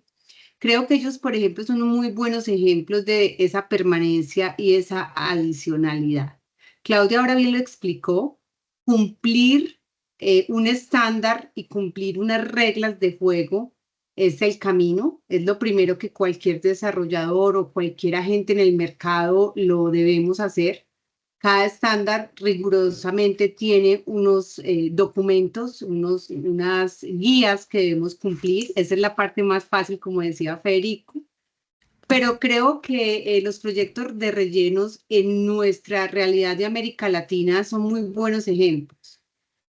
Creo que ellos, por ejemplo, son muy buenos ejemplos de esa permanencia y esa adicionalidad. Claudia ahora bien lo explicó, cumplir un estándar y cumplir unas reglas de juego es el camino, es lo primero que cualquier desarrollador o cualquier agente en el mercado lo debemos hacer. Cada estándar rigurosamente tiene unos documentos, unas guías que debemos cumplir. Esa es la parte más fácil, como decía Federico. Pero creo que los proyectos de rellenos en nuestra realidad de América Latina son muy buenos ejemplos.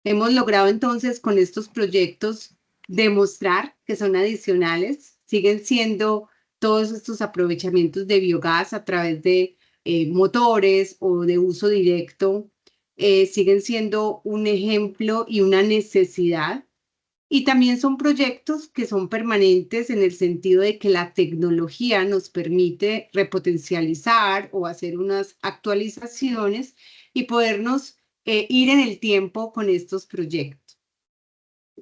Hemos logrado entonces con estos proyectos demostrar que son adicionales, siguen siendo todos estos aprovechamientos de biogás a través de motores o de uso directo, siguen siendo un ejemplo y una necesidad. Y también son proyectos que son permanentes en el sentido de que la tecnología nos permite repotencializar o hacer unas actualizaciones y podernos ir en el tiempo con estos proyectos.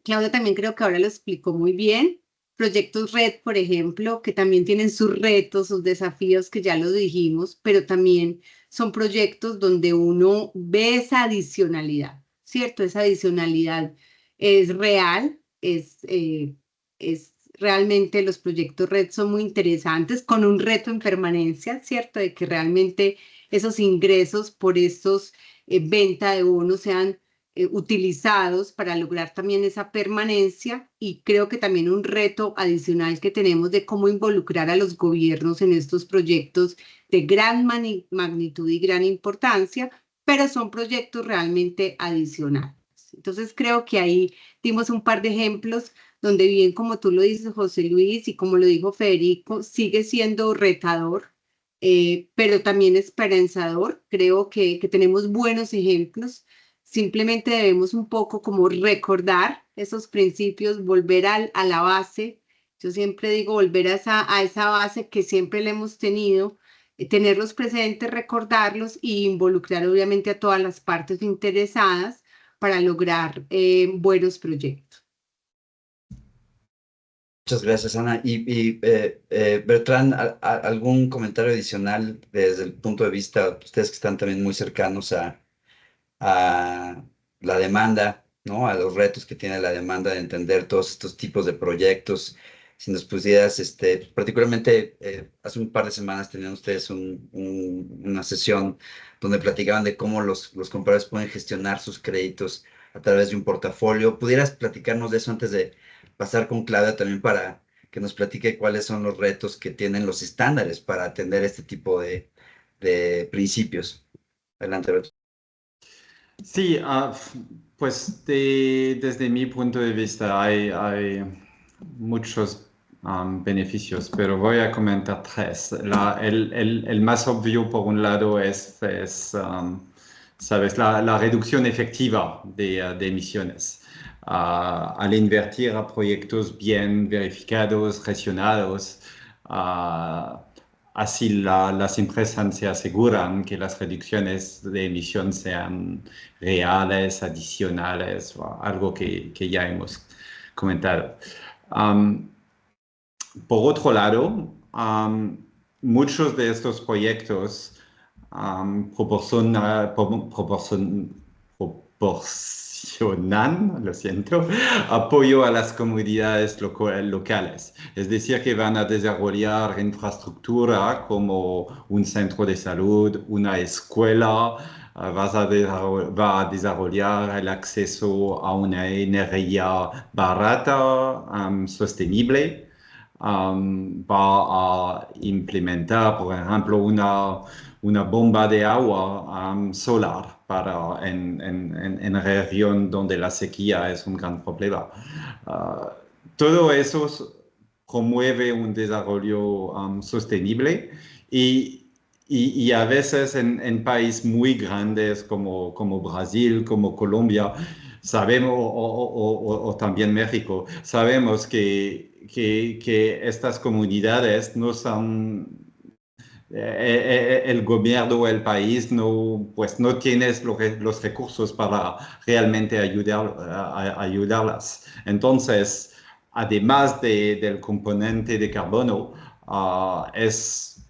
Claudia también creo que ahora lo explicó muy bien. proyectos red, por ejemplo, que también tienen sus retos, sus desafíos, que ya lo dijimos, pero también son proyectos donde uno ve esa adicionalidad, ¿cierto? Esa adicionalidad es real, es realmente los proyectos red son muy interesantes, con un reto en permanencia, ¿cierto? De que realmente esos ingresos por estos venta de bonos sean utilizados para lograr también esa permanencia, y creo que también un reto adicional que tenemos de cómo involucrar a los gobiernos en estos proyectos de gran magnitud y gran importancia, pero son proyectos realmente adicionales. Entonces creo que ahí dimos un par de ejemplos donde, bien como tú lo dices, José Luis, y como lo dijo Federico, sigue siendo retador, pero también esperanzador. Creo que tenemos buenos ejemplos. Simplemente debemos un poco como recordar esos principios, volver a la base. Yo siempre digo volver a esa base que siempre le hemos tenido, tenerlos presentes, recordarlos y involucrar obviamente a todas las partes interesadas para lograr buenos proyectos. Muchas gracias, Ana. Bertrand, ¿algún comentario adicional desde el punto de vista, ustedes que están también muy cercanos a la demanda, ¿no? A los retos que tiene la demanda de entender todos estos tipos de proyectos? Si nos pusieras, particularmente hace un par de semanas tenían ustedes una sesión donde platicaban de cómo los compradores pueden gestionar sus créditos a través de un portafolio. ¿Pudieras platicarnos de eso antes de pasar con Claudia también para que nos platique cuáles son los retos que tienen los estándares para atender este tipo de principios? Adelante, Bertrand. Sí, pues desde mi punto de vista hay muchos beneficios, pero voy a comentar tres. El más obvio, por un lado, ¿sabes? La reducción efectiva de emisiones. Al invertir a proyectos bien verificados, gestionados, así las empresas se aseguran que las reducciones de emisión sean reales, adicionales, o algo que ya hemos comentado. Por otro lado, muchos de estos proyectos proporcionan, lo siento, apoyo a las comunidades locales. Es decir, que van a desarrollar infraestructura como un centro de salud, una escuela, va a desarrollar el acceso a una energía barata, sostenible. Va a implementar, por ejemplo, una bomba de agua solar en región donde la sequía es un gran problema. Todo eso promueve un desarrollo sostenible y a veces en países muy grandes como Brasil, como Colombia, sabemos, o también México, sabemos que estas comunidades no son, el gobierno o el país pues no tiene los recursos para realmente ayudarlas. Entonces, además del componente de carbono, es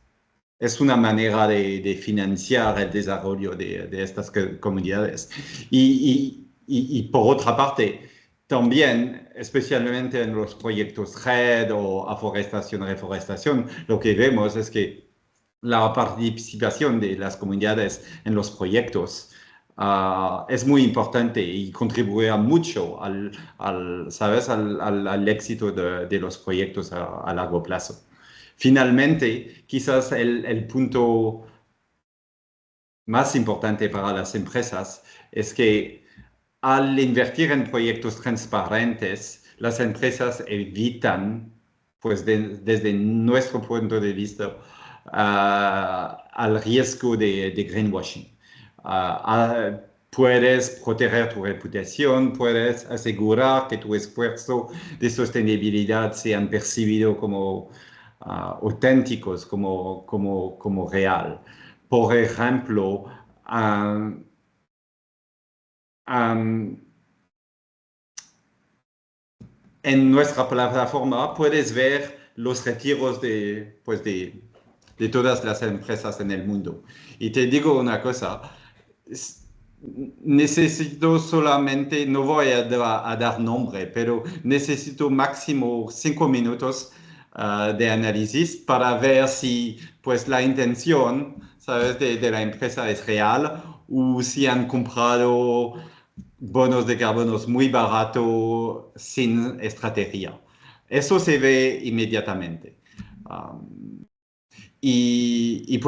una manera de financiar el desarrollo de estas comunidades. Y por otra parte, también, especialmente en los proyectos RED o aforestación, reforestación, lo que vemos es que la participación de las comunidades en los proyectos es muy importante y contribuye mucho ¿sabes? al éxito de los proyectos a largo plazo. Finalmente, quizás el punto más importante para las empresas es que al invertir en proyectos transparentes, las empresas evitan, pues desde nuestro punto de vista, al riesgo de greenwashing. Puedes proteger tu reputación, puedes asegurar que tu esfuerzo de sostenibilidad sean percibido como auténticos, como real. Por ejemplo, en nuestra plataforma puedes ver los retiros de todas las empresas en el mundo. Y te digo una cosa, necesito solamente, no voy a dar nombre, pero necesito máximo 5 minutos de análisis para ver si pues la intención, ¿sabes?, de la empresa es real o si han comprado bonos de carbonos muy barato sin estrategia. Eso se ve inmediatamente. Y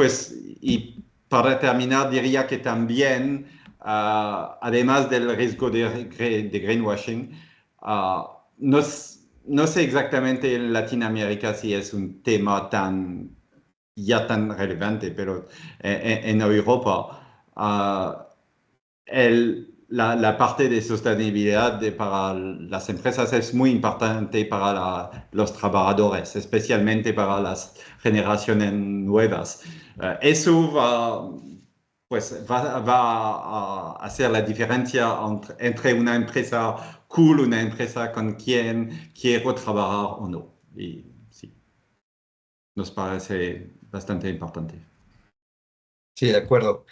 para terminar, diría que también, además del riesgo de greenwashing, no sé exactamente en Latinoamérica si es un tema ya tan relevante, pero en Europa, la parte de sostenibilidad para las empresas es muy importante para los trabajadores, especialmente para las generaciones nuevas. Eso va a hacer la diferencia entre una empresa cool, una empresa con quien quiero trabajar o no. Y sí, nos parece bastante importante. Sí, de acuerdo.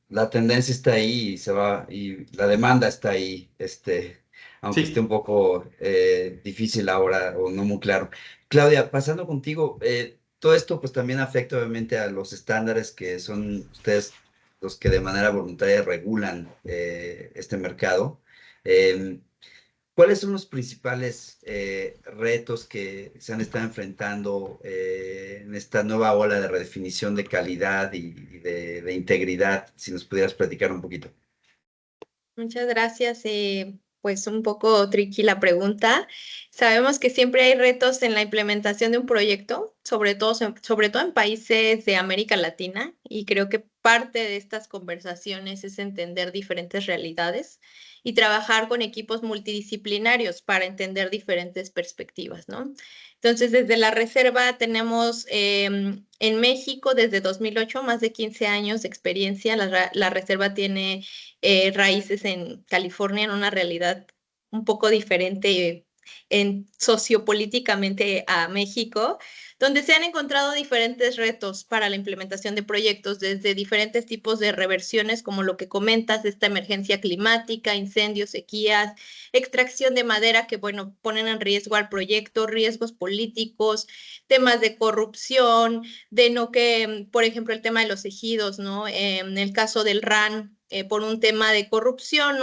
La tendencia está ahí y y la demanda está ahí, aunque esté Sí. un poco difícil ahora o no muy claro. Claudia, pasando contigo, todo esto pues también afecta obviamente a los estándares que son ustedes los que de manera voluntaria regulan este mercado. Em, ¿Cuáles son los principales retos que se han estado enfrentando en esta nueva ola de redefinición de calidad y de integridad? Si nos pudieras platicar un poquito. Muchas gracias. Pues un poco tricky la pregunta. Sabemos que siempre hay retos en la implementación de un proyecto, sobre todo en países de América Latina, y creo que parte de estas conversaciones es entender diferentes realidades y trabajar con equipos multidisciplinarios para entender diferentes perspectivas, ¿no? Entonces, desde la Reserva tenemos en México desde 2008 más de 15 años de experiencia. La Reserva tiene raíces en California, en una realidad un poco diferente sociopolíticamente a México, donde se han encontrado diferentes retos para la implementación de proyectos, desde diferentes tipos de reversiones, como lo que comentas, esta emergencia climática, incendios, sequías, extracción de madera que, bueno, ponen en riesgo al proyecto, riesgos políticos, temas de corrupción, de no que, por ejemplo, el tema de los ejidos, ¿no? En el caso del RAN, por un tema de corrupción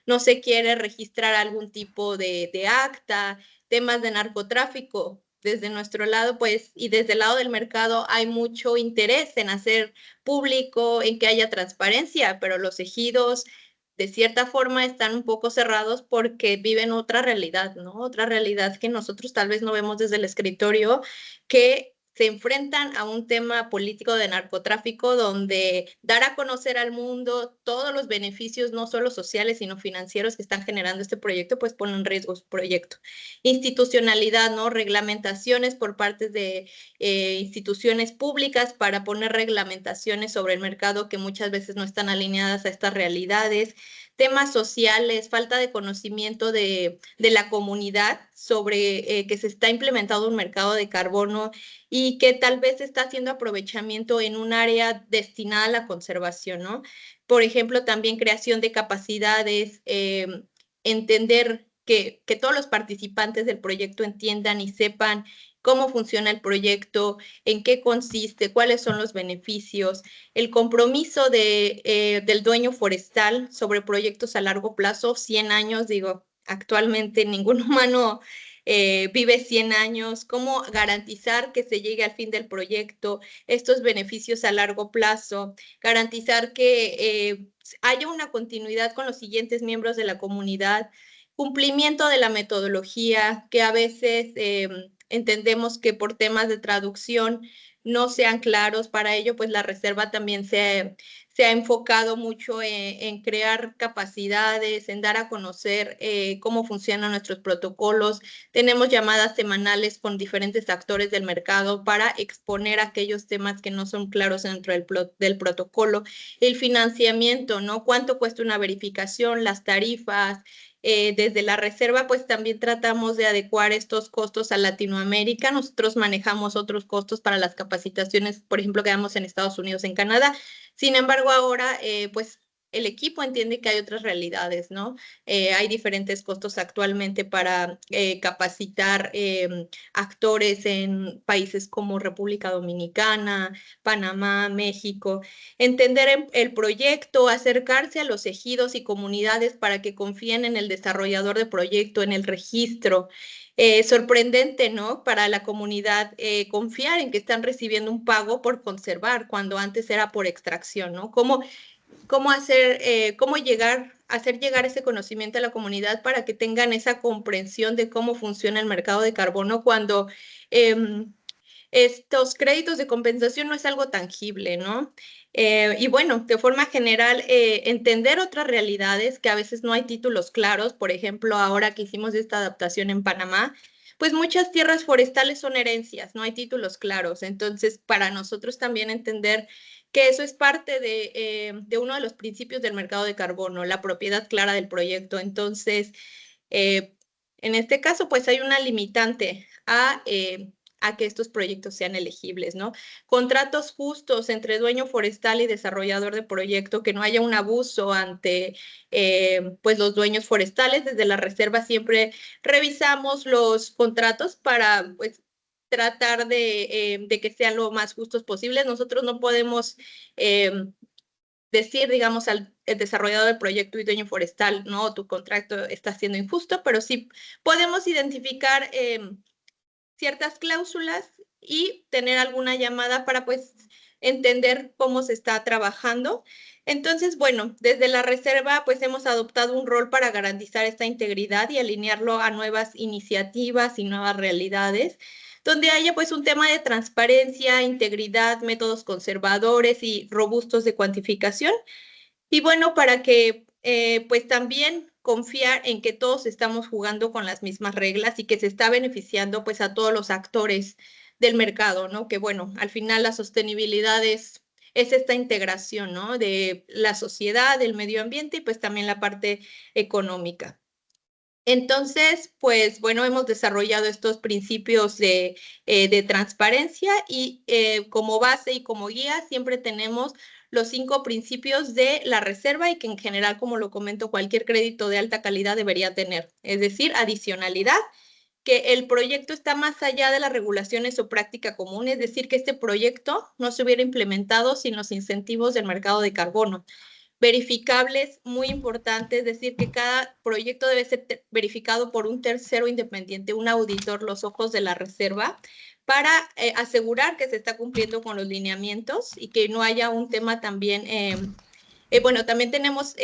no se quiere registrar algún tipo de acta, temas de narcotráfico. Desde nuestro lado, pues, y desde el lado del mercado hay mucho interés en hacer público, en que haya transparencia, pero los ejidos de cierta forma están un poco cerrados porque viven otra realidad, ¿no? Otra realidad que nosotros tal vez no vemos desde el escritorio, que se enfrentan a un tema político de narcotráfico donde dar a conocer al mundo todos los beneficios, no solo sociales, sino financieros que están generando este proyecto, pues pone en riesgo su proyecto. Institucionalidad, ¿no? Reglamentaciones por parte de instituciones públicas para poner reglamentaciones sobre el mercado que muchas veces no están alineadas a estas realidades. Temas sociales, falta de conocimiento de la comunidad sobre que se está implementando un mercado de carbono y que tal vez está haciendo aprovechamiento en un área destinada a la conservación, ¿no? Por ejemplo, también creación de capacidades, entender que todos los participantes del proyecto entiendan y sepan cómo funciona el proyecto, en qué consiste, cuáles son los beneficios, el compromiso del dueño forestal sobre proyectos a largo plazo, 100 años, digo, actualmente ningún humano vive 100 años, cómo garantizar que se llegue al fin del proyecto, estos beneficios a largo plazo, garantizar que haya una continuidad con los siguientes miembros de la comunidad, cumplimiento de la metodología, que a veces entendemos que por temas de traducción no sean claros. Para ello, pues la Reserva también se se ha enfocado mucho en crear capacidades, en dar a conocer cómo funcionan nuestros protocolos. Tenemos llamadas semanales con diferentes actores del mercado para exponer aquellos temas que no son claros dentro del protocolo. El financiamiento, ¿no? ¿Cuánto cuesta una verificación? Las tarifas. Desde la reserva, pues también tratamos de adecuar estos costos a Latinoamérica. Nosotros manejamos otros costos para las capacitaciones, por ejemplo, que damos en Estados Unidos, en Canadá. Sin embargo, ahora, pues el equipo entiende que hay otras realidades, ¿no? Hay diferentes costos actualmente para capacitar actores en países como República Dominicana, Panamá, México. Entender el proyecto, acercarse a los ejidos y comunidades para que confíen en el desarrollador de proyecto, en el registro. Sorprendente, ¿no? Para la comunidad confiar en que están recibiendo un pago por conservar, cuando antes era por extracción, ¿no? Cómo hacer llegar ese conocimiento a la comunidad para que tengan esa comprensión de cómo funciona el mercado de carbono cuando estos créditos de compensación no es algo tangible, ¿no? Y bueno, de forma general, entender otras realidades, que a veces no hay títulos claros. Por ejemplo, ahora que hicimos esta adaptación en Panamá, pues muchas tierras forestales son herencias, no hay títulos claros. Entonces, para nosotros también entender que eso es parte de uno de los principios del mercado de carbono, la propiedad clara del proyecto. Entonces, en este caso, pues hay una limitante a que estos proyectos sean elegibles, ¿no? Contratos justos entre dueño forestal y desarrollador de proyecto, que no haya un abuso ante pues los dueños forestales. Desde la reserva siempre revisamos los contratos para pues tratar de que sean lo más justos posibles. Nosotros no podemos decir, digamos, al desarrollador del proyecto y dueño forestal, no, tu contrato está siendo injusto, pero sí podemos identificar ciertas cláusulas y tener alguna llamada para pues entender cómo se está trabajando. Entonces, bueno, desde la reserva pues hemos adoptado un rol para garantizar esta integridad y alinearlo a nuevas iniciativas y nuevas realidades, donde haya pues un tema de transparencia, integridad, métodos conservadores y robustos de cuantificación. Y bueno, para que pues también confiar en que todos estamos jugando con las mismas reglas y que se está beneficiando pues a todos los actores del mercado, ¿no? Que bueno, al final la sostenibilidad es esta integración, ¿no? De la sociedad, del medio ambiente y pues también la parte económica. Entonces, pues bueno, hemos desarrollado estos principios de transparencia y como base y como guía siempre tenemos los 5 principios de la reserva y que en general, como lo comento, cualquier crédito de alta calidad debería tener. Es decir, adicionalidad, que el proyecto está más allá de las regulaciones o práctica común, es decir, que este proyecto no se hubiera implementado sin los incentivos del mercado de carbono. Verificables, muy importante, es decir, que cada proyecto debe ser verificado por un tercero independiente, un auditor, los ojos de la reserva, para asegurar que se está cumpliendo con los lineamientos y que no haya un tema también, bueno, también tenemos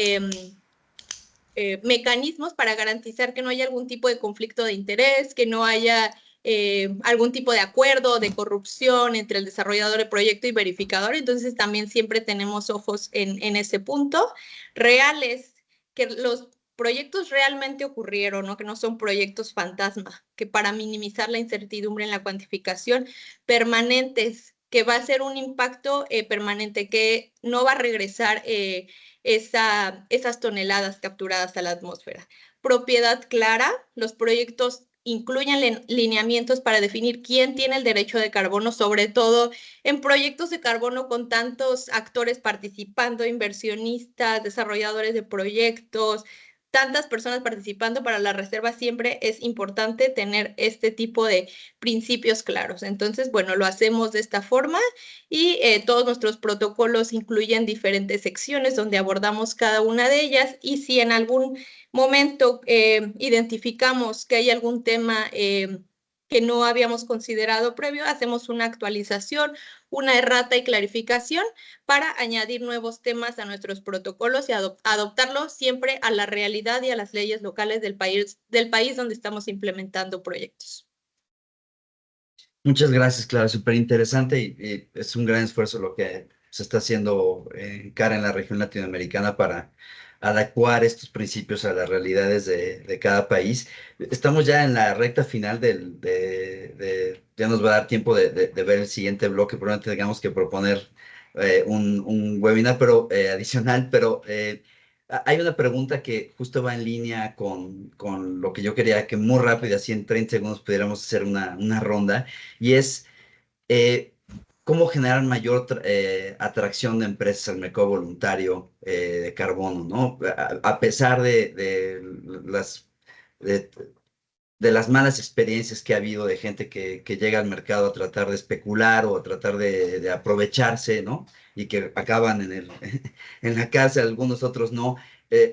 mecanismos para garantizar que no haya algún tipo de conflicto de interés, que no haya algún tipo de acuerdo de corrupción entre el desarrollador del proyecto y verificador. Entonces también siempre tenemos ojos en ese punto. Reales, que los proyectos realmente ocurrieron, ¿no? Que no son proyectos fantasma, que para minimizar la incertidumbre en la cuantificación, permanentes, que va a ser un impacto permanente, que no va a regresar esas toneladas capturadas a la atmósfera. Propiedad clara, los proyectos incluyen lineamientos para definir quién tiene el derecho de carbono, sobre todo en proyectos de carbono con tantos actores participando, inversionistas, desarrolladores de proyectos, tantas personas participando. Para la reserva siempre es importante tener este tipo de principios claros. Entonces, bueno, lo hacemos de esta forma y todos nuestros protocolos incluyen diferentes secciones donde abordamos cada una de ellas, y si en algún momento identificamos que hay algún tema que no habíamos considerado previo, hacemos una actualización, una errata y clarificación para añadir nuevos temas a nuestros protocolos y adoptarlos siempre a la realidad y a las leyes locales del país donde estamos implementando proyectos. Muchas gracias, Clara, súper interesante y es un gran esfuerzo lo que se está haciendo en CARA en la región latinoamericana para adecuar estos principios a las realidades de cada país. Estamos ya en la recta final ya nos va a dar tiempo de ver el siguiente bloque, probablemente tengamos que proponer un webinar adicional, pero hay una pregunta que justo va en línea con lo que yo quería que muy rápido, así en 30 segundos, pudiéramos hacer una ronda, y es cómo generar mayor atracción de empresas al mercado voluntario de carbono, ¿no? A pesar de, de las malas experiencias que ha habido de gente que llega al mercado a tratar de especular o a tratar de aprovecharse, ¿no? Y que acaban en la cárcel, algunos otros no.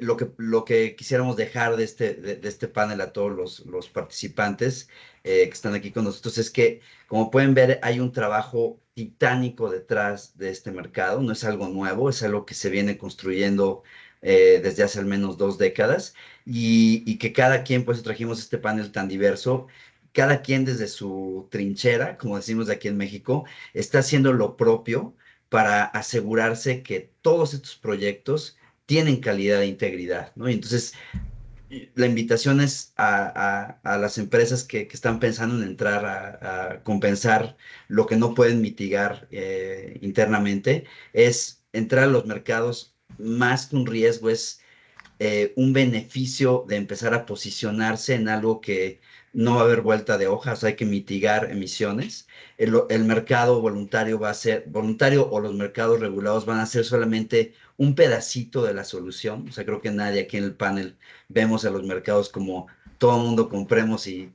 Lo que quisiéramos dejar de este panel a todos los participantes que están aquí con nosotros es que, como pueden ver, hay un trabajo titánico detrás de este mercado. No es algo nuevo, es algo que se viene construyendo desde hace al menos 2 décadas y que cada quien, pues trajimos este panel tan diverso, cada quien desde su trinchera, como decimos de aquí en México, está haciendo lo propio para asegurarse que todos estos proyectos tienen calidad e integridad, ¿no? Y entonces, la invitación es a las empresas que están pensando en entrar a compensar lo que no pueden mitigar internamente, es entrar a los mercados más que un riesgo, es un beneficio de empezar a posicionarse en algo que no va a haber vuelta de hojas, hay que mitigar emisiones. El mercado voluntario va a ser, voluntario o los mercados regulados van a ser solamente un pedacito de la solución. O sea, creo que nadie aquí en el panel vemos a los mercados como todo el mundo compremos y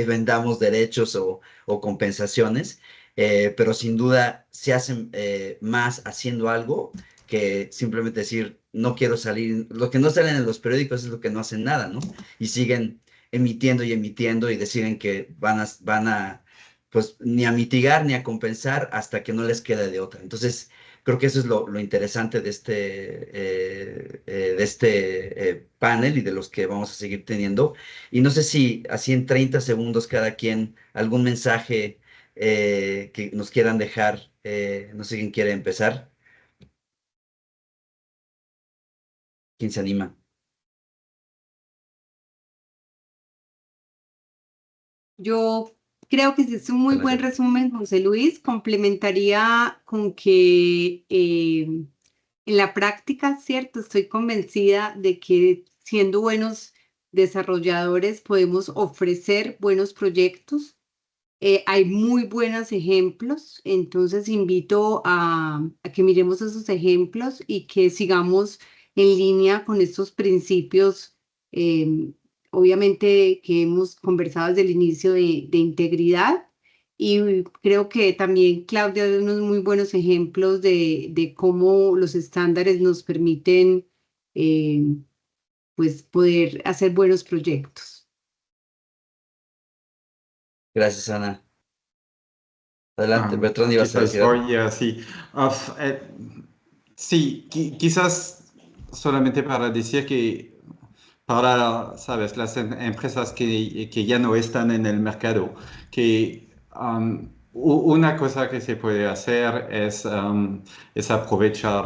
vendamos derechos o compensaciones, pero sin duda se hacen más haciendo algo que simplemente decir, no quiero salir. Lo que no salen en los periódicos es lo que no hacen nada, ¿no? Y siguen emitiendo y emitiendo y deciden que pues, ni a mitigar ni a compensar hasta que no les queda de otra. Entonces, creo que eso es lo interesante de este panel y de los que vamos a seguir teniendo. Y no sé si así en 30 segundos cada quien, algún mensaje que nos quieran dejar. No sé quién quiere empezar. ¿Quién se anima? Yo creo que ese es un muy buen Gracias. resumen, José Luis. Complementaría con que en la práctica, cierto, estoy convencida de que siendo buenos desarrolladores podemos ofrecer buenos proyectos. Hay muy buenos ejemplos, entonces invito a que miremos esos ejemplos y que sigamos en línea con estos principios, obviamente que hemos conversado desde el inicio de integridad. Y creo que también Claudia dio unos muy buenos ejemplos de cómo los estándares nos permiten pues poder hacer buenos proyectos. Gracias, Ana. Adelante, Bertrand, ibas a Quizás decir algo. voy así. Sí, quizás solamente para decir que para, sabes, las empresas que ya no están en el mercado, que una cosa que se puede hacer es aprovechar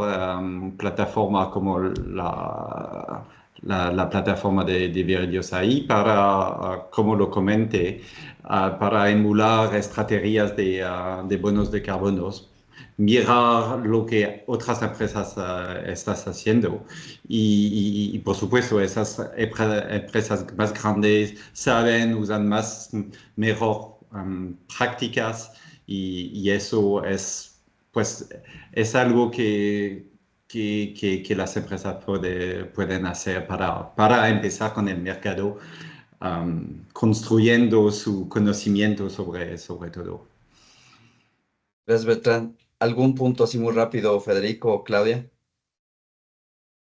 plataformas como la plataforma de Viridios AI para, como lo comenté, para emular estrategias de bonos de carbonos, mirar lo que otras empresas están haciendo y, por supuesto esas empresas más grandes saben, usan mejor prácticas y eso es, pues, es algo que las empresas pueden hacer para empezar con el mercado, construyendo su conocimiento sobre todo. Gracias, Bertrand. ¿Algún punto así muy rápido, Federico o Claudia?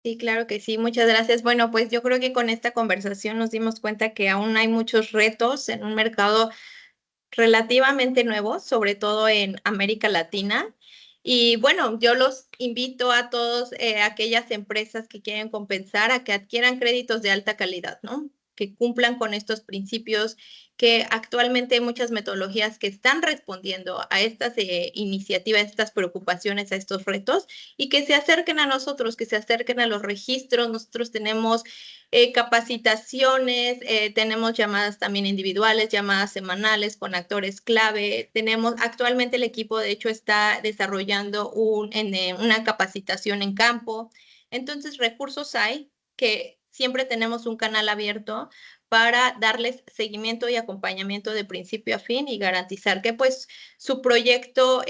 Sí, claro que sí, muchas gracias. Bueno, pues yo creo que con esta conversación nos dimos cuenta que aún hay muchos retos en un mercado relativamente nuevo, sobre todo en América Latina. Y bueno, yo los invito a todos aquellas empresas que quieren compensar a que adquieran créditos de alta calidad, ¿no? que cumplan con estos principios, que actualmente hay muchas metodologías que están respondiendo a estas iniciativas, a estas preocupaciones, a estos retos, y que se acerquen a nosotros, que se acerquen a los registros. Nosotros tenemos capacitaciones, tenemos llamadas también individuales, llamadas semanales con actores clave. Actualmente el equipo, de hecho, está desarrollando una capacitación en campo. Entonces, recursos hay, que siempre tenemos un canal abierto para darles seguimiento y acompañamiento de principio a fin y garantizar que pues su proyecto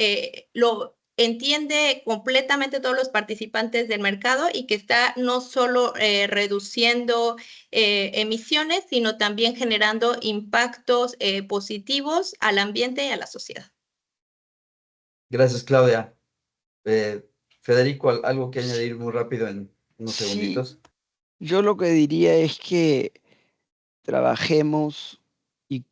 lo entiende completamente todos los participantes del mercado y que está no solo reduciendo emisiones, sino también generando impactos positivos al ambiente y a la sociedad. Gracias, Claudia. Federico, ¿algo que añadir muy rápido en unos segunditos? Yo lo que diría es que trabajemos y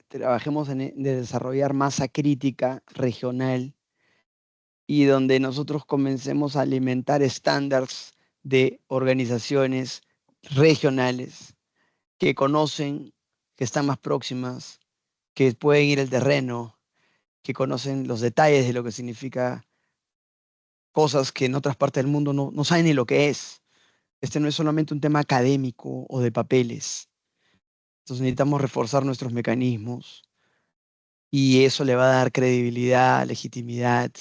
trabajemos en desarrollar masa crítica regional y donde nosotros comencemos a alimentar estándares de organizaciones regionales que conocen, que están más próximas, que pueden ir al terreno, que conocen los detalles de lo que significa cosas que en otras partes del mundo no saben ni lo que es. Este no es solamente un tema académico o de papeles. Entonces necesitamos reforzar nuestros mecanismos y eso le va a dar credibilidad, legitimidad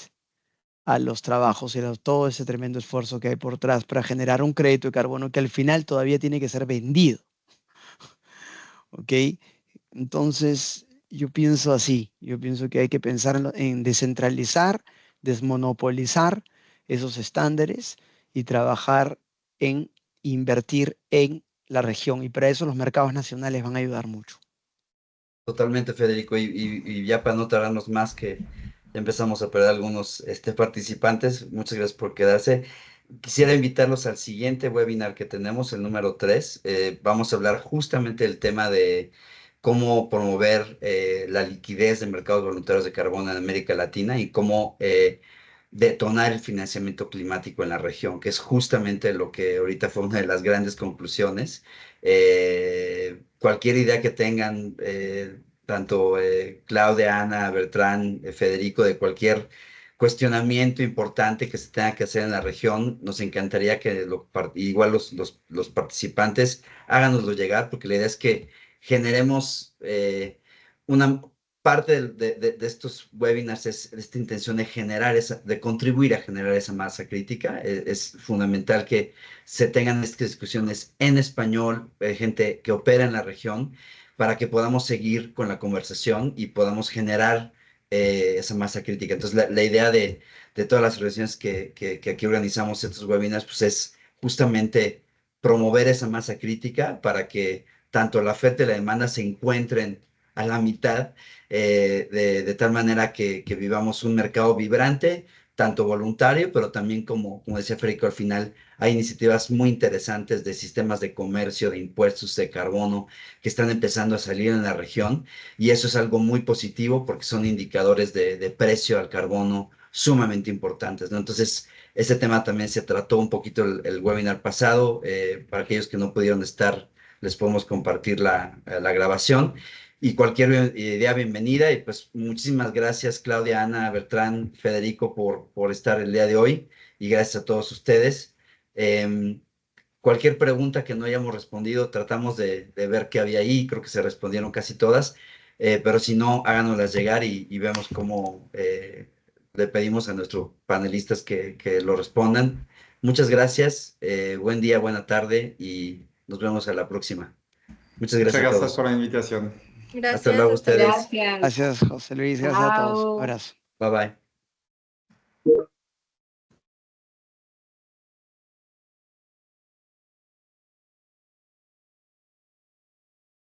a los trabajos y a todo ese tremendo esfuerzo que hay por atrás para generar un crédito de carbono que al final todavía tiene que ser vendido. ¿Ok? Entonces, yo pienso así. Yo pienso que hay que pensar en descentralizar, desmonopolizar esos estándares y trabajar en invertir en la región. Y para eso los mercados nacionales van a ayudar mucho. Totalmente, Federico. Y ya para no tardarnos más, que ya empezamos a perder algunos participantes, muchas gracias por quedarse. Quisiera invitarlos al siguiente webinar que tenemos, el número 3. Vamos a hablar justamente del tema de cómo promover la liquidez de mercados voluntarios de carbono en América Latina y cómo detonar el financiamiento climático en la región, que es justamente lo que ahorita fue una de las grandes conclusiones. Cualquier idea que tengan, tanto Claudia, Ana, Bertrán, Federico, de cualquier cuestionamiento importante que se tenga que hacer en la región, nos encantaría que igual los participantes háganoslo llegar, porque la idea es que generemos una parte de estos webinars, es esta intención de de contribuir a generar esa masa crítica. Es fundamental que se tengan estas discusiones en español, gente que opera en la región, para que podamos seguir con la conversación y podamos generar esa masa crítica. Entonces, la idea de todas las organizaciones que aquí organizamos estos webinars, pues es justamente promover esa masa crítica para que tanto la oferta y la demanda se encuentren a la mitad, de tal manera que vivamos un mercado vibrante, tanto voluntario, pero también, como decía Federico, al final hay iniciativas muy interesantes de sistemas de comercio, de impuestos de carbono, que están empezando a salir en la región, y eso es algo muy positivo porque son indicadores de precio al carbono sumamente importantes, ¿no? Entonces, ese tema también se trató un poquito el webinar pasado. Para aquellos que no pudieron estar, les podemos compartir la grabación. Y cualquier idea bienvenida. Y pues muchísimas gracias, Claudia, Ana, Bertrán, Federico, por estar el día de hoy. Y gracias a todos ustedes. Cualquier pregunta que no hayamos respondido, tratamos de ver qué había ahí. Creo que se respondieron casi todas. Pero si no, háganoslas llegar y vemos cómo le pedimos a nuestros panelistas que lo respondan. Muchas gracias. Buen día, buena tarde y nos vemos a la próxima. Muchas gracias a todos. Gracias por la invitación. Gracias. Hasta luego, ustedes. Gracias. Gracias, José Luis. Gracias a todos. Chao. Abrazo. Bye bye.